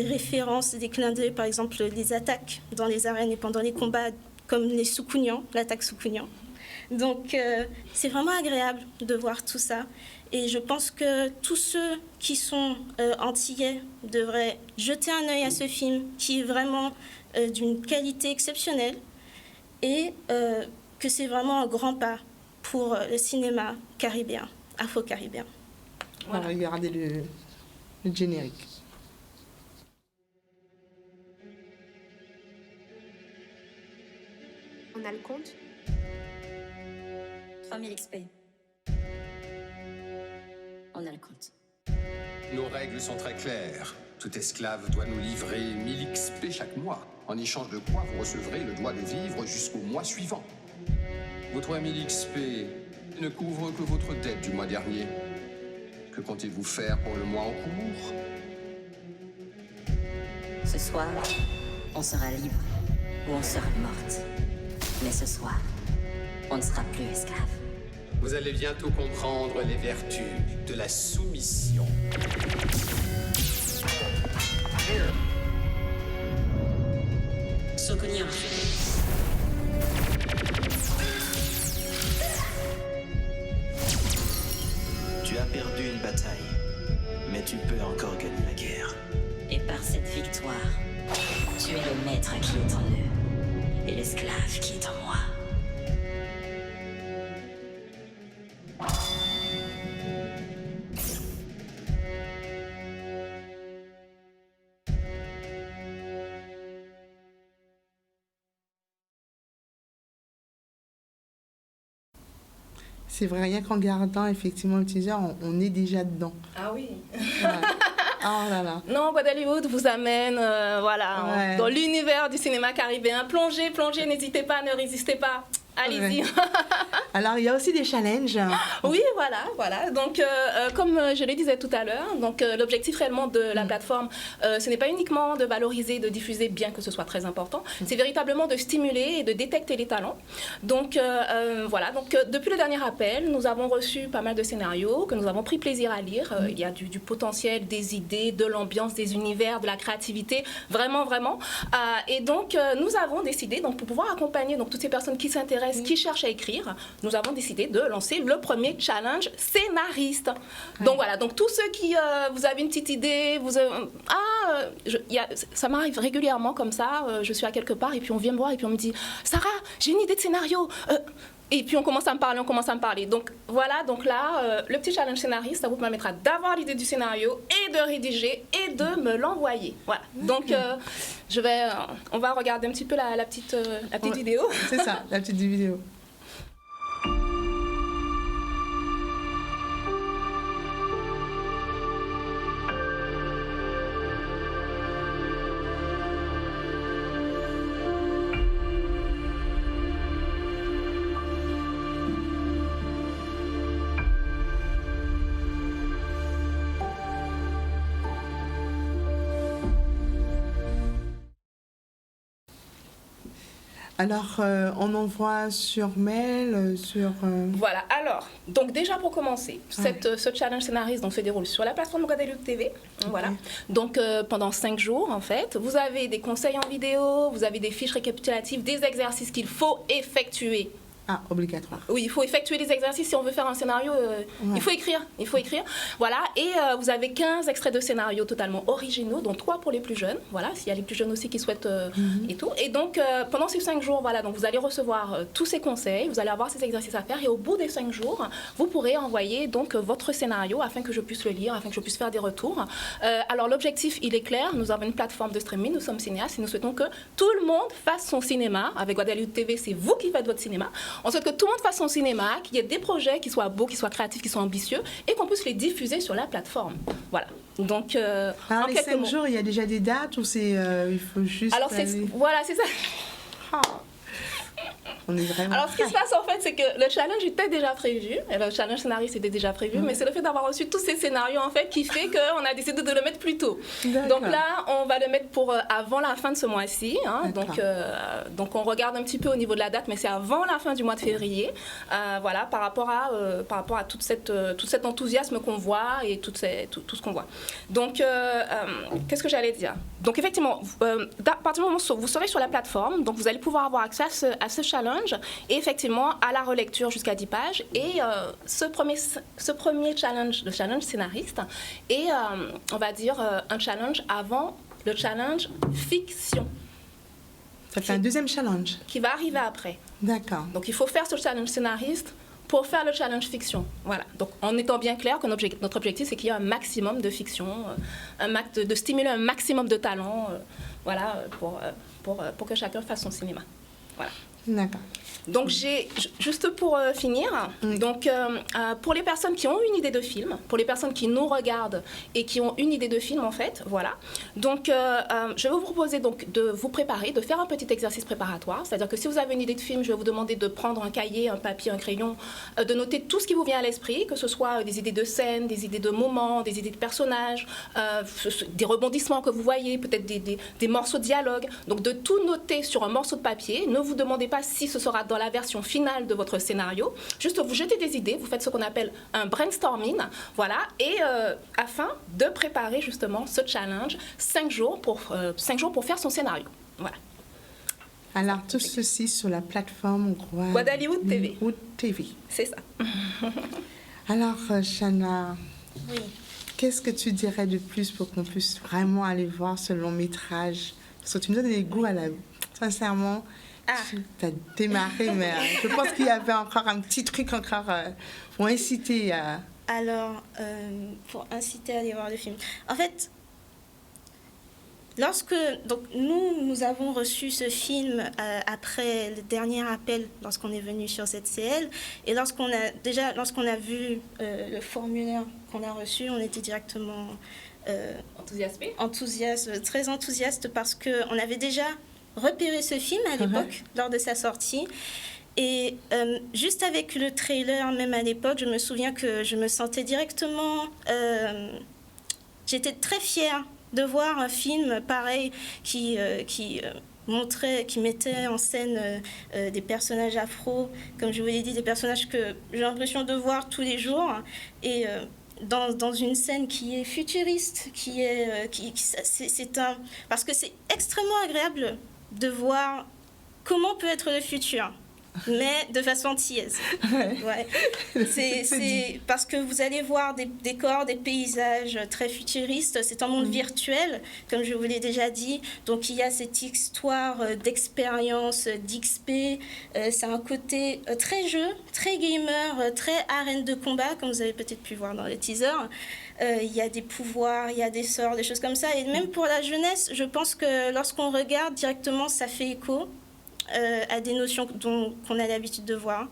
références, des clins d'œil, par exemple les attaques dans les arènes et pendant les combats, comme les Soukounians, l'attaque Soukounian. Donc c'est vraiment agréable de voir tout ça. Et je pense que tous ceux qui sont antillais devraient jeter un œil à ce film, qui est vraiment d'une qualité exceptionnelle, et que c'est vraiment un grand pas pour le cinéma caribéen, afro-caribéen. Voilà. On va regarder le générique. On a le compte 3000 XP. On a le compte. Nos règles sont très claires. Tout esclave doit nous livrer 1000 XP chaque mois, en échange de quoi vous recevrez le droit de vivre jusqu'au mois suivant. Vos 3000 XP ne couvrent que votre dette du mois dernier. Que comptez-vous faire pour le mois en cours? Ce soir, on sera libre ou on sera morte. Mais ce soir, on ne sera plus esclave. Vous allez bientôt comprendre les vertus de la soumission. Soukounian. Tu as perdu une bataille, mais tu peux encore gagner la guerre. Et par cette victoire, tu es le maître qui est en eux et l'esclave qui est en moi. C'est vrai, rien qu'en regardant effectivement le teaser, on est déjà dedans. Ah oui. Ouais. Oh là là. Non, Guadeloupe vous amène dans l'univers du cinéma caribéen. Plongez, n'hésitez pas, ne résistez pas. Allez-y. Ouais. Alors, il y a aussi des challenges. Oui, voilà. Donc, comme je le disais tout à l'heure, donc l'objectif réellement de la plateforme, ce n'est pas uniquement de valoriser, de diffuser, bien que ce soit très important, c'est véritablement de stimuler et de détecter les talents. Donc, voilà. Donc, depuis le dernier appel, nous avons reçu pas mal de scénarios que nous avons pris plaisir à lire. Il y a du potentiel, des idées, de l'ambiance, des univers, de la créativité, vraiment. Et donc, nous avons décidé, donc, pour pouvoir accompagner donc, toutes ces personnes qui s'intéressent, qui cherchent à écrire, nous avons décidé de lancer le premier challenge scénariste. Donc voilà, donc tous ceux qui, vous avez une petite idée, ça m'arrive régulièrement comme ça, je suis à quelque part et puis on vient me voir et puis on me dit « Sarah, j'ai une idée de scénario !» Et puis on commence à me parler. Donc voilà, donc là, le petit challenge scénariste, ça vous permettra d'avoir l'idée du scénario et de rédiger et de me l'envoyer. Voilà. Donc on va regarder un petit peu la petite vidéo. C'est ça, la petite vidéo. Alors, on envoie sur mail, sur... Voilà, alors, donc déjà pour commencer, ce challenge scénariste donc, se déroule sur la plateforme Guadeloupe TV. Okay. Voilà. Donc, pendant 5 jours, en fait, vous avez des conseils en vidéo, vous avez des fiches récapitulatives, des exercices qu'il faut effectuer. Ah, obligatoire. Oui, il faut effectuer les exercices si on veut faire un scénario. Il faut écrire. Voilà, et vous avez 15 extraits de scénarios totalement originaux, dont 3 pour les plus jeunes. Voilà, s'il y a les plus jeunes aussi qui souhaitent et tout. Et donc, pendant ces 5 jours, voilà, donc vous allez recevoir tous ces conseils, vous allez avoir ces exercices à faire, et au bout des 5 jours, vous pourrez envoyer donc votre scénario afin que je puisse le lire, afin que je puisse faire des retours. Alors, l'objectif, il est clair. Nous avons une plateforme de streaming, nous sommes cinéastes, et nous souhaitons que tout le monde fasse son cinéma. Avec Guadeloupe TV, c'est vous qui faites votre cinéma. On souhaite que tout le monde fasse son cinéma, qu'il y ait des projets qui soient beaux, qui soient créatifs, qui soient ambitieux et qu'on puisse les diffuser sur la plateforme. Voilà. Donc, alors, les 5 jours, il y a déjà des dates ou c'est il faut juste... Alors, voilà, c'est ça. On est vraiment Alors, ce qui se passe, en fait, c'est que le challenge était déjà prévu. Et le challenge scénariste était déjà prévu. Mais c'est le fait d'avoir reçu tous ces scénarios, en fait, qui fait qu'on a décidé de le mettre plus tôt. Donc là, on va le mettre pour avant la fin de ce mois-ci. Hein. Donc, on regarde un petit peu au niveau de la date, mais c'est avant la fin du mois de février. Voilà, par rapport à tout cet enthousiasme qu'on voit et tout ce qu'on voit. Donc, qu'est-ce que j'allais dire? Donc, effectivement, à partir du moment où vous serez sur la plateforme, donc vous allez pouvoir avoir accès à ce challenge et effectivement à la relecture jusqu'à 10 pages. Et ce premier challenge, le challenge scénariste, est, on va dire, un challenge avant le challenge fiction. Ça fait un deuxième challenge. Qui va arriver après. D'accord. Donc il faut faire ce challenge scénariste pour faire le challenge fiction. Voilà. Donc en étant bien clair que notre objectif, c'est qu'il y ait un maximum de fiction, de stimuler un maximum de talent, voilà, pour que chacun fasse son cinéma. Voilà. D'accord. Donc, juste pour finir, donc, pour les personnes qui ont une idée de film, pour les personnes qui nous regardent et qui ont une idée de film, en fait, voilà. Donc, je vais vous proposer donc, de vous préparer, de faire un petit exercice préparatoire. C'est-à-dire que si vous avez une idée de film, je vais vous demander de prendre un cahier, un papier, un crayon, de noter tout ce qui vous vient à l'esprit, que ce soit des idées de scène, des idées de moments, des idées de personnages, des rebondissements que vous voyez, peut-être des morceaux de dialogue. Donc, de tout noter sur un morceau de papier. Ne vous demandez pas si ce sera dans la version finale de votre scénario. Juste, vous jetez des idées, vous faites ce qu'on appelle un brainstorming, voilà, et afin de préparer justement ce challenge, 5 jours pour faire son scénario. Voilà. Alors, tout ceci sur la plateforme Guadeloupe TV. C'est ça. Alors, Chana, oui. Qu'est-ce que tu dirais de plus pour qu'on puisse vraiment aller voir ce long métrage? Parce que tu nous as donné goût à la... Sincèrement, tu as démarré, mais je pense qu'il y avait encore un petit truc pour inciter à... Alors, pour inciter à aller voir le film. En fait, Donc nous avons reçu ce film après le dernier appel lorsqu'on est venu sur ZCL, et lorsqu'on a vu le formulaire qu'on a reçu, on était directement très enthousiaste parce qu'on avait déjà repéré ce film à l'époque lors de sa sortie. Et juste avec le trailer, même à l'époque, je me souviens que je me sentais directement... j'étais très fière de voir un film pareil qui mettait en scène des personnages afro, comme je vous l'ai dit, des personnages que j'ai l'impression de voir tous les jours, et dans une scène qui est futuriste, parce que c'est extrêmement agréable de voir comment peut être le futur, mais de façon antillaise. C'est parce que vous allez voir des décors, des paysages très futuristes. C'est un monde virtuel, comme je vous l'ai déjà dit. Donc il y a cette histoire d'expérience, d'XP. C'est un côté très jeu, très gamer, très arène de combat, comme vous avez peut-être pu voir dans le teaser. Il y a des pouvoirs, il y a des sorts, des choses comme ça. Et même pour la jeunesse, je pense que lorsqu'on regarde directement, ça fait écho à des notions qu'on a l'habitude de voir.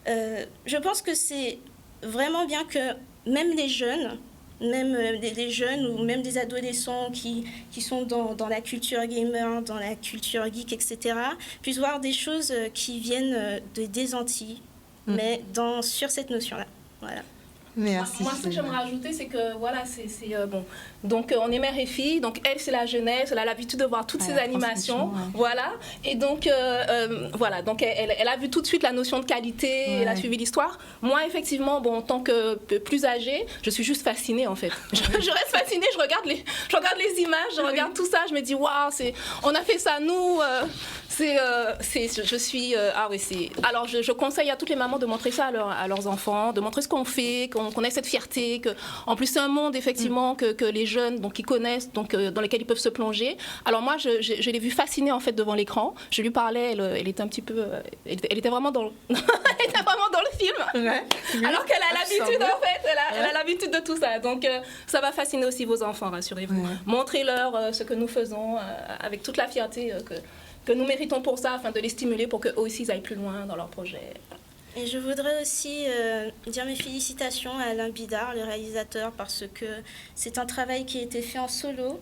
Je pense que c'est vraiment bien que même les jeunes, ou même des adolescents qui sont dans la culture gamer, dans la culture geek, etc., puissent voir des choses qui viennent des Antilles, mais sur cette notion-là. Voilà. Merci. Moi, ce que j'aimerais rajouter, c'est que voilà, bon. Donc, on est mère et fille. Donc, elle, c'est la jeunesse. Elle a l'habitude de voir toutes ces animations. Voilà. Et donc, voilà. Donc, elle a vu tout de suite la notion de qualité. Elle a suivi l'histoire. Moi, effectivement, bon, en tant que plus âgée, je suis juste fascinée, en fait. Je reste fascinée. Je regarde les images. Je regarde tout ça. Je me dis, waouh, on a fait ça, nous. Alors, je conseille à toutes les mamans de montrer ça à leurs enfants, de montrer ce qu'on fait, qu'on ait cette fierté, que en plus c'est un monde effectivement que les jeunes donc qui connaissent, donc dans lesquels ils peuvent se plonger. Alors moi je l'ai vue fascinée en fait devant l'écran. Je lui parlais, elle était un petit peu, elle était vraiment dans le film. Alors qu'elle a l'habitude en fait, elle a l'habitude de tout ça. Donc ça va fasciner aussi vos enfants, rassurez-vous. Montrez-leur ce que nous faisons avec toute la fierté que nous méritons pour ça, afin de les stimuler pour qu'eux aussi ils aillent plus loin dans leurs projets. Et je voudrais aussi dire mes félicitations à Alain Bidard, le réalisateur, parce que c'est un travail qui a été fait en solo.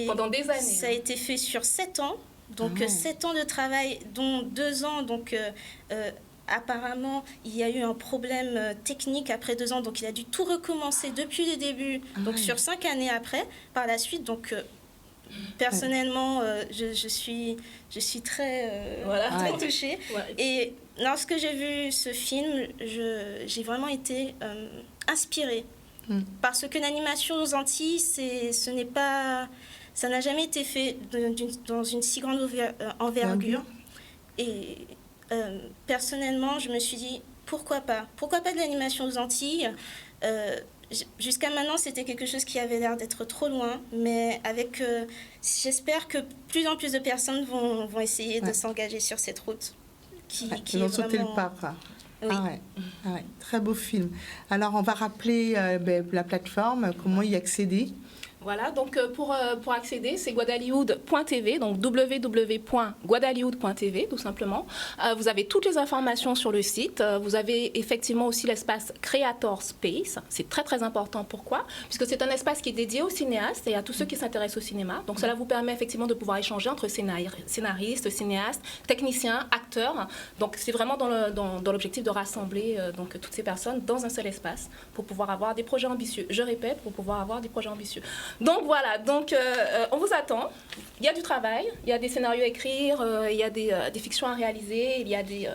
Pendant des années. Ça a été fait sur 7 ans, donc 7 ans de travail, dont 2 ans, donc apparemment, il y a eu un problème technique après 2 ans, donc il a dû tout recommencer depuis le début, donc sur 5 années après, par la suite, donc... personnellement, je suis très touchée. Et lorsque j'ai vu ce film, j'ai vraiment été inspirée. Parce que l'animation aux Antilles, ça n'a jamais été fait dans une si grande envergure. Et personnellement, je me suis dit, pourquoi pas de l'animation aux Antilles. Jusqu'à maintenant, c'était quelque chose qui avait l'air d'être trop loin, mais j'espère que plus en plus de personnes vont essayer de s'engager sur cette route. Qui vont sauter le pas. Oui. Très beau film. Alors, on va rappeler la plateforme, comment y accéder. Voilà, donc pour accéder, c'est guadaliwood.tv, donc www.guadaliwood.tv, tout simplement. Vous avez toutes les informations sur le site. Vous avez effectivement aussi l'espace Creator Space. C'est très, très important. Pourquoi ? Puisque c'est un espace qui est dédié aux cinéastes et à tous ceux qui s'intéressent au cinéma. Donc, cela vous permet effectivement de pouvoir échanger entre scénaristes, cinéastes, techniciens, acteurs. Donc, c'est vraiment dans l'objectif de rassembler donc, toutes ces personnes dans un seul espace pour pouvoir avoir des projets ambitieux. Je répète, pour pouvoir avoir des projets ambitieux. Donc voilà, on vous attend. Il y a du travail, il y a des scénarios à écrire, il y a des fictions à réaliser, il y a des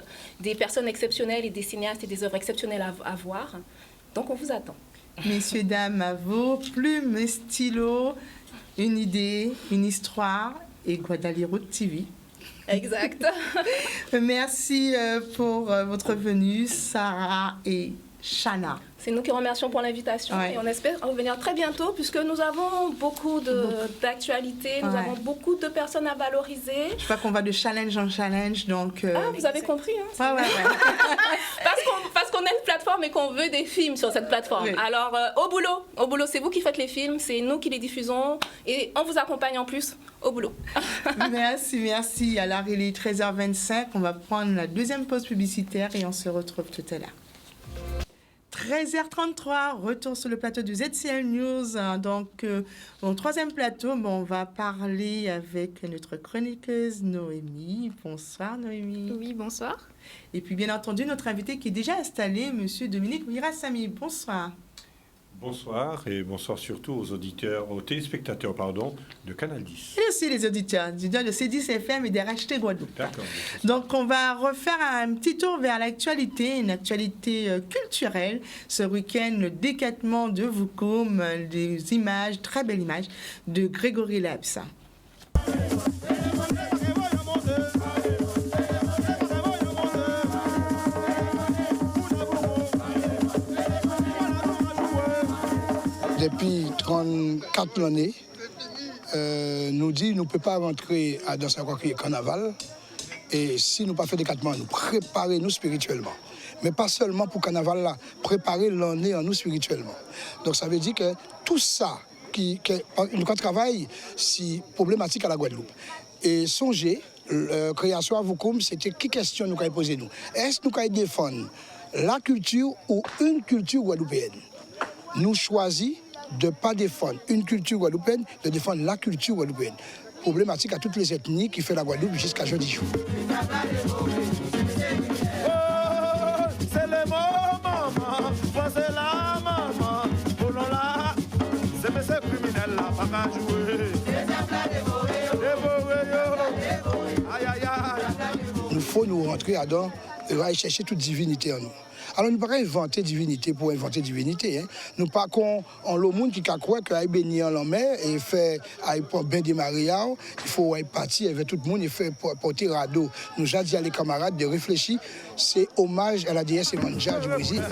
personnes exceptionnelles et des cinéastes et des œuvres exceptionnelles à voir. Donc on vous attend. Messieurs, dames, à vos plumes et stylos, une idée, une histoire et Guadaliwood TV. Exact. Merci pour votre venue, Sarah et Chana. C'est nous qui remercions pour l'invitation et on espère revenir très bientôt puisque nous avons beaucoup d'actualités, nous avons beaucoup de personnes à valoriser. Je crois qu'on va de challenge en challenge, donc... vous avez compris, hein, parce qu'on a une plateforme et qu'on veut des films sur cette plateforme. Oui. Alors, au boulot, c'est vous qui faites les films, c'est nous qui les diffusons et on vous accompagne en plus au boulot. Merci. Alors, il est 13h25, on va prendre la deuxième pause publicitaire et on se retrouve tout à l'heure. 13h33, retour sur le plateau du ZCL News. Donc, au troisième plateau, on va parler avec notre chroniqueuse Noémie. Bonsoir Noémie. Oui, bonsoir. Et puis, bien entendu, notre invité qui est déjà installé, Monsieur Dominique Wirassamy. Bonsoir. Bonsoir et bonsoir surtout aux téléspectateurs de Canal 10. Et aussi les auditeurs de C10 FM et des RHT Guadeloupe. D'accord. Donc on va refaire un petit tour vers l'actualité, une actualité culturelle. Ce week-end, le décattement de Voukoum, des images, très belles images, de Grégory Labs. Depuis 34 années, nous dit nous ne pouvons pas rentrer dans ce carnaval. Et si nous pas fait décattement, nous préparer nous spirituellement. Mais pas seulement pour le carnaval là, préparer l'année en nous spirituellement. Donc ça veut dire que tout ça, nous travaillons, c'est problématique à la Guadeloupe. Et songez, création à Voukoum, c'était qui question nous avons posé nous. Est-ce que nous avons défendre la culture ou une culture guadeloupéenne? Nous choisissons de ne pas défendre une culture guadeloupéenne, de défendre la culture guadeloupéenne. Problématique à toutes les ethnies qui fait la Guadeloupe jusqu'à jeudi jour. Nous faut nous rentrer dedans et aller chercher toute divinité en nous. Alors, nous ne pouvons pas inventer divinité pour inventer divinité. Hein. Nous ne pouvons pas qu'on le monde qui croit qu'il bénit en la mer et fait bien démarrer. Il faut partir avec tout le monde et faire porter radeau. Nous avons dit à les camarades de réfléchir. C'est hommage à la déesse Emanja du Brésil.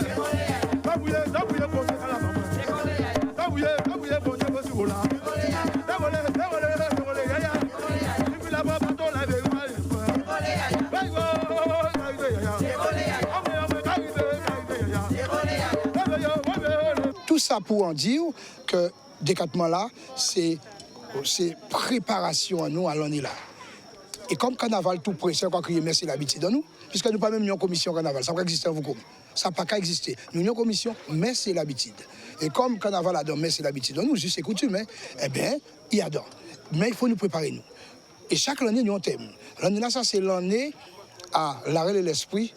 Tout ça pour en dire que décattement là, c'est préparation à nous à l'année là. Et comme carnaval tout près, c'est encore crier merci l'habitude dans nous, puisque nous pas même une commission carnaval, ça n'a pas existé en vous. Ça n'a pas qu'à exister. Nous une commission, mais c'est l'habitude. Et comme carnaval a dans mais c'est l'habitude dans nous, juste c'est coutume, eh bien, il y a dans. Mais il faut nous préparer nous. Et chaque année, nous avons un thème. L'année là, ça c'est l'année à l'arrêt de l'esprit,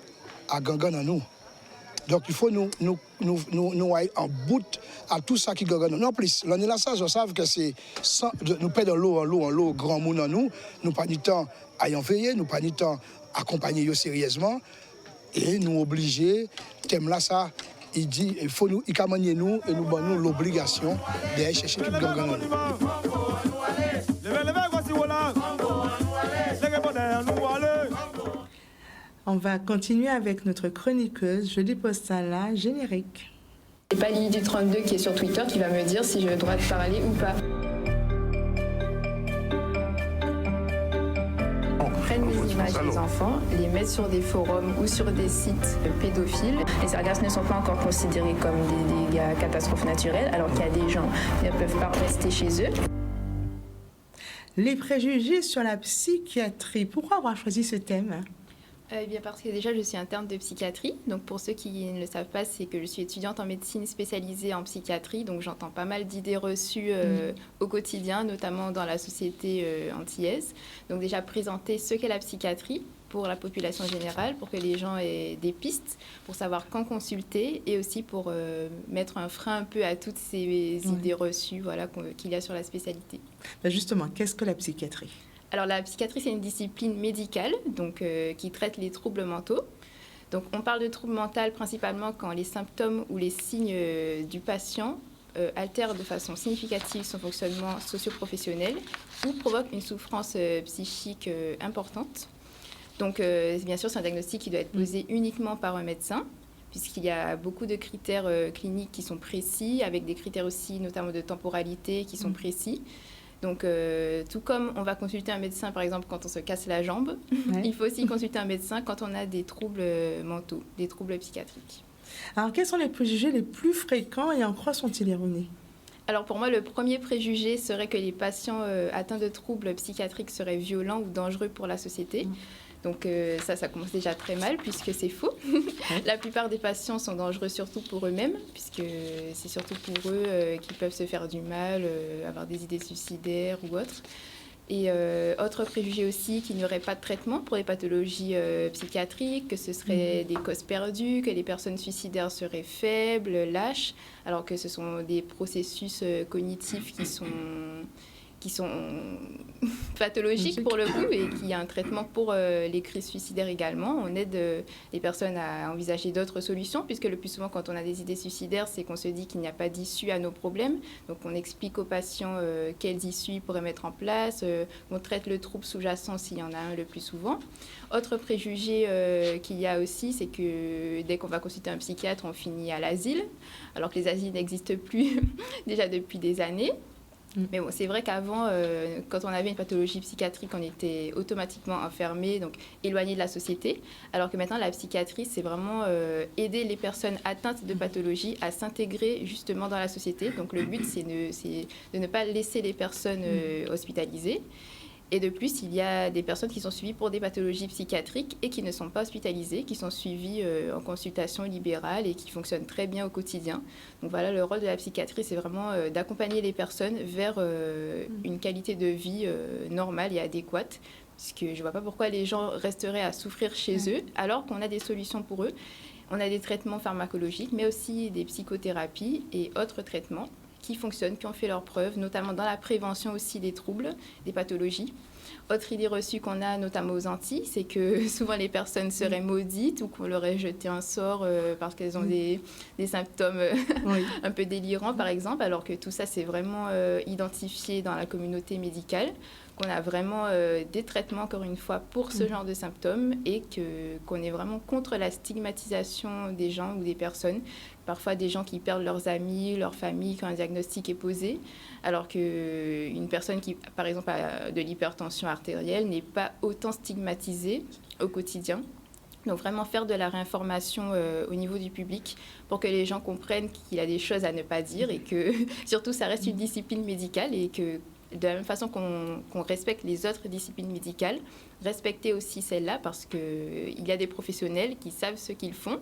à Gangan en nous. Donc il faut nous aller en bout à tout ça qui gagne. Non plus, l'année là, ça, je sais que c'est nous perdons l'eau, grand monde en nous. Nous pas du temps à y en veiller, nous pas du temps à accompagner sérieusement. Et nous obliger, thème là, ça, il dit, il faut nous, il camanie nous et nous donnons l'obligation d'aller chercher tout gagne en nous. On va continuer avec notre chroniqueuse Jeudi Postala, générique. C'est pas Lily du 32 qui est sur Twitter qui va me dire si j'ai le droit de parler ou pas. On prenne les images des enfants, les mettre sur des forums ou sur des sites pédophiles. Les sargasses ne sont pas encore considérés comme des dégâts catastrophes naturelles, alors qu'il y a des gens qui ne peuvent pas rester chez eux. Les préjugés sur la psychiatrie. Pourquoi avoir choisi ce thème ? Bien parce que déjà je suis interne de psychiatrie, donc pour ceux qui ne le savent pas, c'est que je suis étudiante en médecine spécialisée en psychiatrie, donc j'entends pas mal d'idées reçues au quotidien, notamment dans la société antillaise. Donc déjà présenter ce qu'est la psychiatrie pour la population générale, pour que les gens aient des pistes, pour savoir quand consulter et aussi pour mettre un frein un peu à toutes ces idées reçues qu'il y a sur la spécialité. Justement, qu'est-ce que la psychiatrie ? Alors la psychiatrie, c'est une discipline médicale donc, qui traite les troubles mentaux. Donc on parle de troubles mentaux principalement quand les symptômes ou les signes du patient altèrent de façon significative son fonctionnement socio-professionnel ou provoquent une souffrance psychique importante. Donc bien sûr, c'est un diagnostic qui doit être posé uniquement par un médecin, puisqu'il y a beaucoup de critères cliniques qui sont précis, avec des critères aussi notamment de temporalité qui sont précis. Donc, tout comme on va consulter un médecin, par exemple, quand on se casse la jambe, il faut aussi consulter un médecin quand on a des troubles mentaux, des troubles psychiatriques. Alors, quels sont les préjugés les plus fréquents et en quoi sont-ils erronés ? Alors pour moi, le premier préjugé serait que les patients atteints de troubles psychiatriques seraient violents ou dangereux pour la société. Donc ça commence déjà très mal puisque c'est faux. La plupart des patients sont dangereux surtout pour eux-mêmes puisque c'est surtout pour eux qu'ils peuvent se faire du mal, avoir des idées suicidaires ou autres. Et autre préjugé aussi, qu'il n'y aurait pas de traitement pour les pathologies psychiatriques, que ce serait des causes perdues, que les personnes suicidaires seraient faibles, lâches, alors que ce sont des processus cognitifs qui sont pathologiques pour le coup et qu'il y a un traitement pour les crises suicidaires également. On aide les personnes à envisager d'autres solutions puisque le plus souvent quand on a des idées suicidaires, c'est qu'on se dit qu'il n'y a pas d'issue à nos problèmes. Donc on explique aux patients quelles issues ils pourraient mettre en place, on traite le trouble sous-jacent s'il y en a un le plus souvent. Autre préjugé qu'il y a aussi, c'est que dès qu'on va consulter un psychiatre, on finit à l'asile, alors que les asiles n'existent plus déjà depuis des années. Mais bon, c'est vrai qu'avant, quand on avait une pathologie psychiatrique, on était automatiquement enfermé, donc éloigné de la société. Alors que maintenant, la psychiatrie, c'est vraiment aider les personnes atteintes de pathologie à s'intégrer justement dans la société. Donc le but, c'est de ne pas laisser les personnes hospitalisées. Et de plus, il y a des personnes qui sont suivies pour des pathologies psychiatriques et qui ne sont pas hospitalisées, qui sont suivies en consultation libérale et qui fonctionnent très bien au quotidien. Donc voilà, le rôle de la psychiatrie, c'est vraiment d'accompagner les personnes vers une qualité de vie normale et adéquate. Puisque je ne vois pas pourquoi les gens resteraient à souffrir chez eux, alors qu'on a des solutions pour eux. On a des traitements pharmacologiques, mais aussi des psychothérapies et autres traitements qui fonctionnent, qui ont fait leurs preuves, notamment dans la prévention aussi des troubles, des pathologies. Autre idée reçue qu'on a, notamment aux Antilles, c'est que souvent les personnes seraient maudites ou qu'on leur ait jeté un sort parce qu'elles ont des symptômes un peu délirants, par exemple, alors que tout ça, c'est vraiment identifié dans la communauté médicale, qu'on a vraiment des traitements, encore une fois, pour ce genre de symptômes et qu'on est vraiment contre la stigmatisation des gens ou des personnes. Parfois, des gens qui perdent leurs amis, leur famille quand un diagnostic est posé, alors qu'une personne qui, par exemple, a de l'hypertension artérielle n'est pas autant stigmatisée au quotidien. Donc, vraiment faire de la réinformation au niveau du public pour que les gens comprennent qu'il y a des choses à ne pas dire et que, surtout, ça reste une discipline médicale et que de la même façon qu'on respecte les autres disciplines médicales, respecter aussi celle-là parce qu'il y a des professionnels qui savent ce qu'ils font.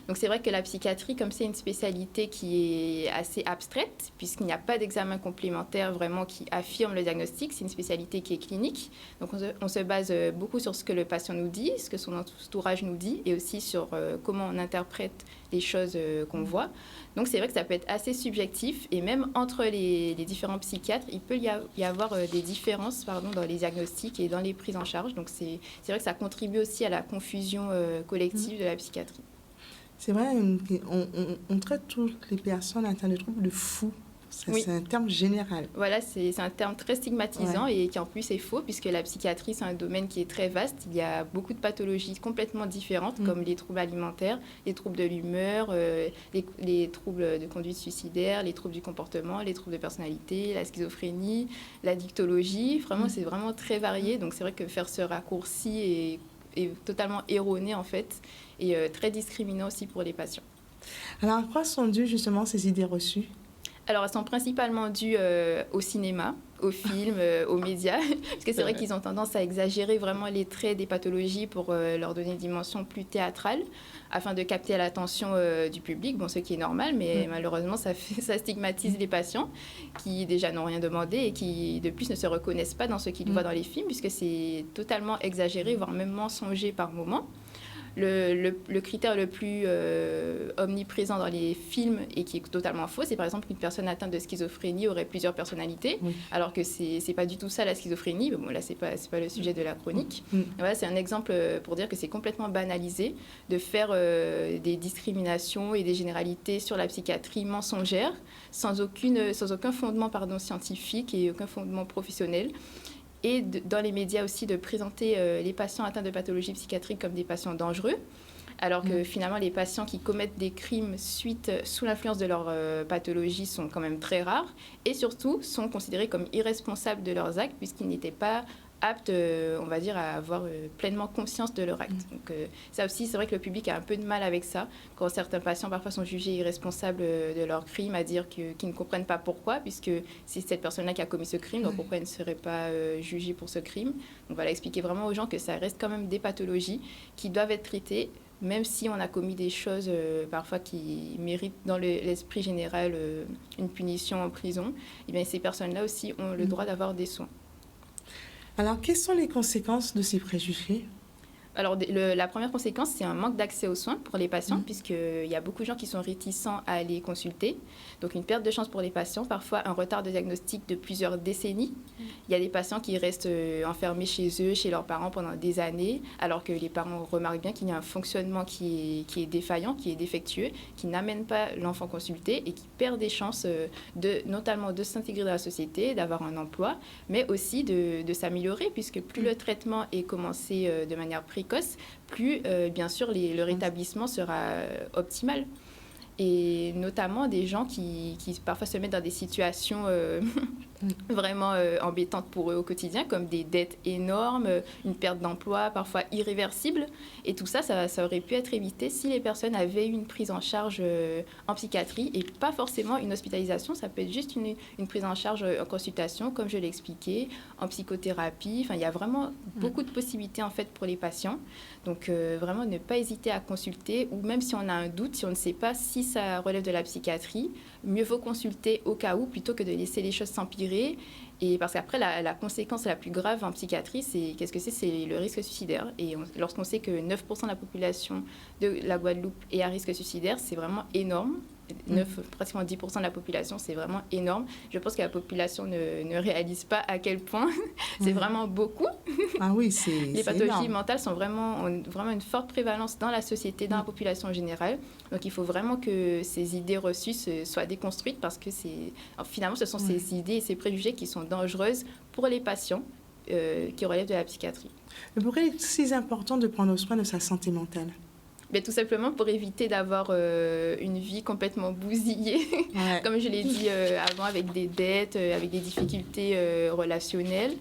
Donc c'est vrai que la psychiatrie, comme c'est une spécialité qui est assez abstraite, puisqu'il n'y a pas d'examen complémentaire vraiment qui affirme le diagnostic, c'est une spécialité qui est clinique. Donc on se base beaucoup sur ce que le patient nous dit, ce que son entourage nous dit, et aussi sur comment on interprète les choses qu'on voit. Donc c'est vrai que ça peut être assez subjectif, et même entre les différents psychiatres, il peut y avoir des différences dans les diagnostics et dans les prises en charge. Donc c'est vrai que ça contribue aussi à la confusion collective de la psychiatrie. C'est vrai, on traite toutes les personnes atteintes de troubles de fous. C'est un terme général. Voilà, c'est un terme très stigmatisant et qui en plus est faux puisque la psychiatrie, c'est un domaine qui est très vaste. Il y a beaucoup de pathologies complètement différentes comme les troubles alimentaires, les troubles de l'humeur, les troubles de conduite suicidaire, les troubles du comportement, les troubles de personnalité, la schizophrénie, la dictologie. Vraiment, c'est vraiment très varié. Donc c'est vrai que faire ce raccourci est totalement erroné en fait et très discriminant aussi pour les patients. Alors à quoi sont dues justement ces idées reçues ? Alors, elles sont principalement dues au cinéma, aux films, aux médias, parce que c'est vrai qu'ils ont tendance à exagérer vraiment les traits des pathologies pour leur donner une dimension plus théâtrale, afin de capter l'attention du public, ce qui est normal, mais malheureusement, ça stigmatise les patients qui déjà n'ont rien demandé et qui, de plus, ne se reconnaissent pas dans ce qu'ils voient dans les films, puisque c'est totalement exagéré, voire même mensonger par moments. Le critère le plus omniprésent dans les films et qui est totalement faux, c'est par exemple qu'une personne atteinte de schizophrénie aurait plusieurs personnalités, alors que c'est pas du tout ça la schizophrénie. Mais bon, là, c'est pas le sujet de la chronique. Voilà, c'est un exemple pour dire que c'est complètement banalisé de faire des discriminations et des généralités sur la psychiatrie mensongère, sans aucun fondement scientifique et aucun fondement professionnel. Et dans les médias aussi de présenter les patients atteints de pathologies psychiatriques comme des patients dangereux, alors que finalement les patients qui commettent des crimes sous l'influence de leur pathologie sont quand même très rares et surtout sont considérés comme irresponsables de leurs actes puisqu'ils n'étaient pas aptes, on va dire, à avoir pleinement conscience de leur acte. Donc ça aussi, c'est vrai que le public a un peu de mal avec ça, quand certains patients parfois sont jugés irresponsables de leur crime, à dire qu'ils ne comprennent pas pourquoi, puisque c'est cette personne-là qui a commis ce crime, donc pourquoi elle ne serait pas jugée pour ce crime. Donc voilà, expliquer vraiment aux gens que ça reste quand même des pathologies qui doivent être traitées, même si on a commis des choses parfois qui méritent dans l'esprit général une punition en prison, et bien ces personnes-là aussi ont le droit d'avoir des soins. Alors, quelles sont les conséquences de ces préjugés ? Alors, la première conséquence, c'est un manque d'accès aux soins pour les patients, puisqu'il y a beaucoup de gens qui sont réticents à aller consulter. Donc, une perte de chance pour les patients, parfois un retard de diagnostic de plusieurs décennies. Il y a des patients qui restent enfermés chez eux, chez leurs parents pendant des années, alors que les parents remarquent bien qu'il y a un fonctionnement qui est défaillant, qui est défectueux, qui n'amène pas l'enfant consulté et qui perd des chances notamment de s'intégrer dans la société, d'avoir un emploi, mais aussi de s'améliorer, puisque plus le traitement est commencé de manière précoce, plus, bien sûr, le rétablissement sera optimal. Et notamment des gens qui parfois se mettent dans des situations vraiment embêtantes pour eux au quotidien, comme des dettes énormes, une perte d'emploi parfois irréversible. Et tout ça, ça aurait pu être évité si les personnes avaient eu une prise en charge en psychiatrie et pas forcément une hospitalisation. Ça peut être juste une prise en charge en consultation, comme je l'ai expliqué, en psychothérapie. Enfin, il y a vraiment beaucoup de possibilités en fait pour les patients. Donc vraiment ne pas hésiter à consulter, ou même si on a un doute, si on ne sait pas si ça relève de la psychiatrie, mieux vaut consulter au cas où plutôt que de laisser les choses s'empirer. Et parce qu'après, la conséquence la plus grave en psychiatrie, c'est le risque suicidaire. Et lorsqu'on sait que 9% de la population de la Guadeloupe est à risque suicidaire, c'est vraiment énorme. Pratiquement 10% de la population, c'est vraiment énorme. Je pense que la population ne réalise pas à quel point c'est vraiment beaucoup. Ah oui, les pathologies mentales ont vraiment une forte prévalence dans la société, dans la population en général. Donc il faut vraiment que ces idées reçues soient déconstruites, parce que finalement ce sont ces idées et ces préjugés qui sont dangereuses pour les patients qui relèvent de la psychiatrie. Pourquoi est-il si important de prendre soin de sa santé mentale ? Mais tout simplement pour éviter d'avoir une vie complètement bousillée, comme je l'ai dit avant, avec des dettes, avec des difficultés relationnelles.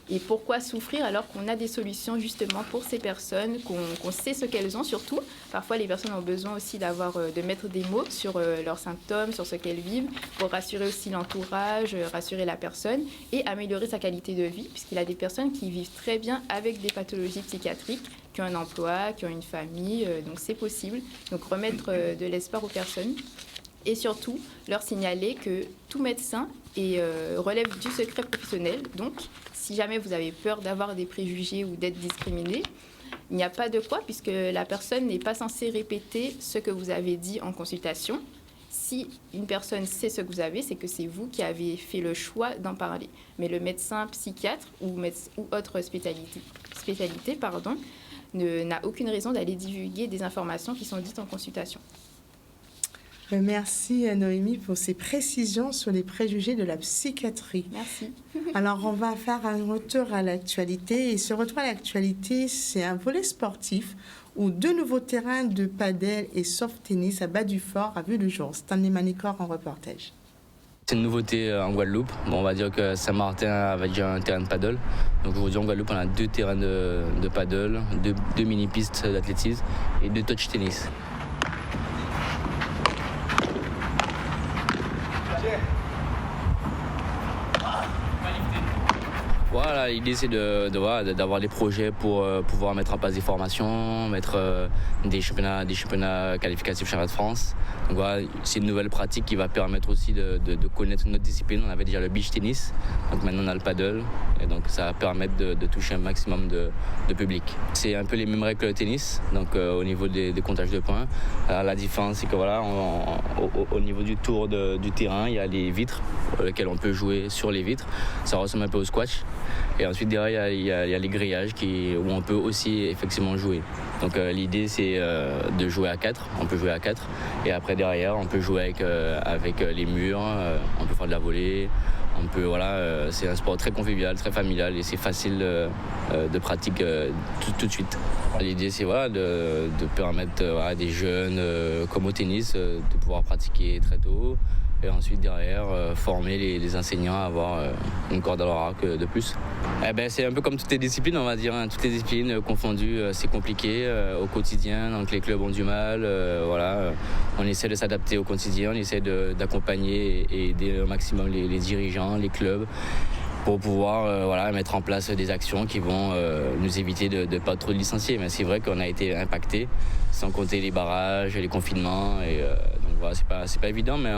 Et pourquoi souffrir alors qu'on a des solutions justement pour ces personnes, qu'on sait ce qu'elles ont surtout. Parfois, les personnes ont besoin aussi de mettre des mots sur leurs symptômes, sur ce qu'elles vivent, pour rassurer aussi l'entourage, rassurer la personne et améliorer sa qualité de vie, puisqu'il y a des personnes qui vivent très bien avec des pathologies psychiatriques, qui ont un emploi, qui ont une famille, donc c'est possible. Donc remettre de l'espoir aux personnes et surtout leur signaler que tout médecin relève du secret professionnel. Donc, si jamais vous avez peur d'avoir des préjugés ou d'être discriminé, il n'y a pas de quoi, puisque la personne n'est pas censée répéter ce que vous avez dit en consultation. Si une personne sait ce que vous avez, c'est que c'est vous qui avez fait le choix d'en parler. Mais le médecin psychiatre ou autre spécialité n'a aucune raison d'aller divulguer des informations qui sont dites en consultation. Merci Noémie pour ces précisions sur les préjugés de la psychiatrie. Merci. Alors on va faire un retour à l'actualité, et ce retour à l'actualité, c'est un volet sportif où 2 nouveaux terrains de padel et soft tennis à Bas-du-Fort a vu le jour. Stanley Manicor en reportage. C'est une nouveauté en Guadeloupe. Bon, on va dire que Saint-Martin avait déjà un terrain de paddle. Donc aujourd'hui en Guadeloupe, on a 2 terrains de paddle, 2 mini-pistes d'athlétisme et 2 touch tennis. Voilà, l'idée c'est d'avoir des projets pour pouvoir mettre en place des formations, mettre des championnats qualificatifs championnat de France. Donc voilà, c'est une nouvelle pratique qui va permettre aussi de connaître notre discipline. On avait déjà le beach tennis, donc maintenant on a le paddle, et donc ça va permettre de toucher un maximum de public. C'est un peu les mêmes règles que le tennis, donc au niveau des comptages de points. Alors, la différence c'est que voilà, au niveau du tour du terrain, il y a les vitres lesquelles on peut jouer sur les vitres. Ça ressemble un peu au squash. Et ensuite derrière il y a les grillages où on peut aussi effectivement jouer. Donc l'idée c'est de jouer à 4, on peut jouer à 4, et après derrière on peut jouer avec les murs, on peut faire de la volée, On peut, voilà, c'est un sport très convivial, très familial et c'est facile de pratique tout de suite. L'idée, c'est voilà, de permettre à des jeunes, comme au tennis, de pouvoir pratiquer très tôt. Et ensuite, derrière, former les enseignants à avoir une corde à leur arc de plus. C'est un peu comme toutes les disciplines, on va dire. Hein. Toutes les disciplines confondues, c'est compliqué au quotidien. Donc les clubs ont du mal. Voilà. On essaie de s'adapter au quotidien. On essaie d'accompagner et aider au maximum les dirigeants, les clubs, pour pouvoir voilà, mettre en place des actions qui vont nous éviter de ne pas trop licencier. Mais c'est vrai qu'on a été impacté, sans compter les barrages, les confinements. Et, donc voilà, c'est pas évident, mais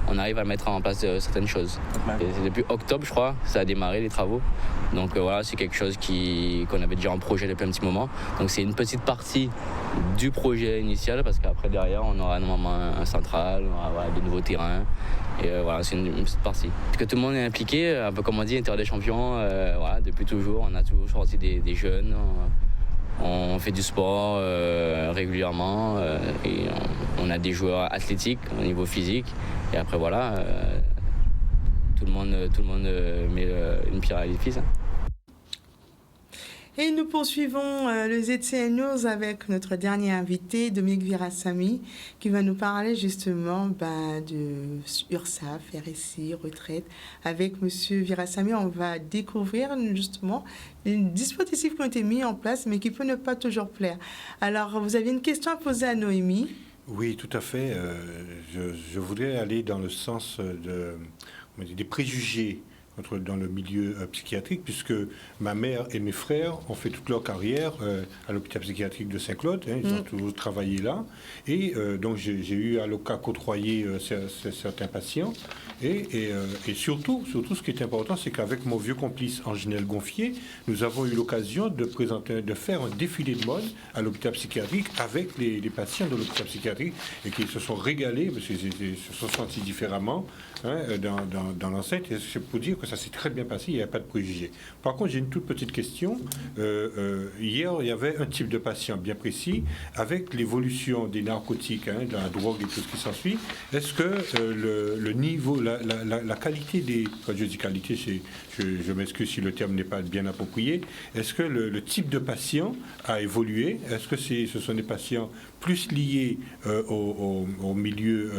on arrive à mettre en place certaines choses. Et c'est depuis octobre, je crois, ça a démarré les travaux. Donc voilà, c'est quelque chose qu'on avait déjà en projet depuis un petit moment. Donc c'est une petite partie du projet initial, parce qu'après derrière, on aura normalement un central, on aura voilà, des nouveaux terrains. Et voilà, c'est une petite partie. Parce que tout le monde est impliqué, un peu comme on dit, Inter des champions, voilà, depuis toujours. On a toujours sorti des jeunes, on fait du sport régulièrement et on a des joueurs athlétiques au niveau physique. Et après voilà, tout le monde met une pierre à l'édifice. Hein. Et nous poursuivons le ZCN News avec notre dernier invité, Dominique Virasamy, qui va nous parler justement de URSSAF, RSI, retraite. Avec M. Virasamy, on va découvrir justement les dispositifs qui ont été mis en place, mais qui peuvent ne pas toujours plaire. Alors, vous aviez une question à poser à Noémie? Oui, tout à fait. Je voudrais aller dans le sens des préjugés dans le milieu psychiatrique, puisque ma mère et mes frères ont fait toute leur carrière à l'hôpital psychiatrique de Saint-Claude. Hein, ils ont toujours travaillé là. Et donc, j'ai eu à côtoyer certains patients. Et surtout, ce qui est important, c'est qu'avec mon vieux complice Anginel Gonfier, nous avons eu l'occasion de faire un défilé de mode à l'hôpital psychiatrique avec les patients de l'hôpital psychiatrique et qui se sont régalés, parce qu'ils se sont sentis différemment dans l'enceinte. Et c'est pour dire que ça s'est très bien passé, il n'y a pas de préjugés. Par contre, j'ai une toute petite question. Hier, il y avait un type de patient bien précis, avec l'évolution des narcotiques, de la drogue et tout ce qui s'ensuit. Est-ce que le niveau, la qualité des... Quand je dis qualité, je m'excuse si le terme n'est pas bien approprié. Est-ce que le type de patient a évolué? Est-ce que ce sont des patients plus liés au milieu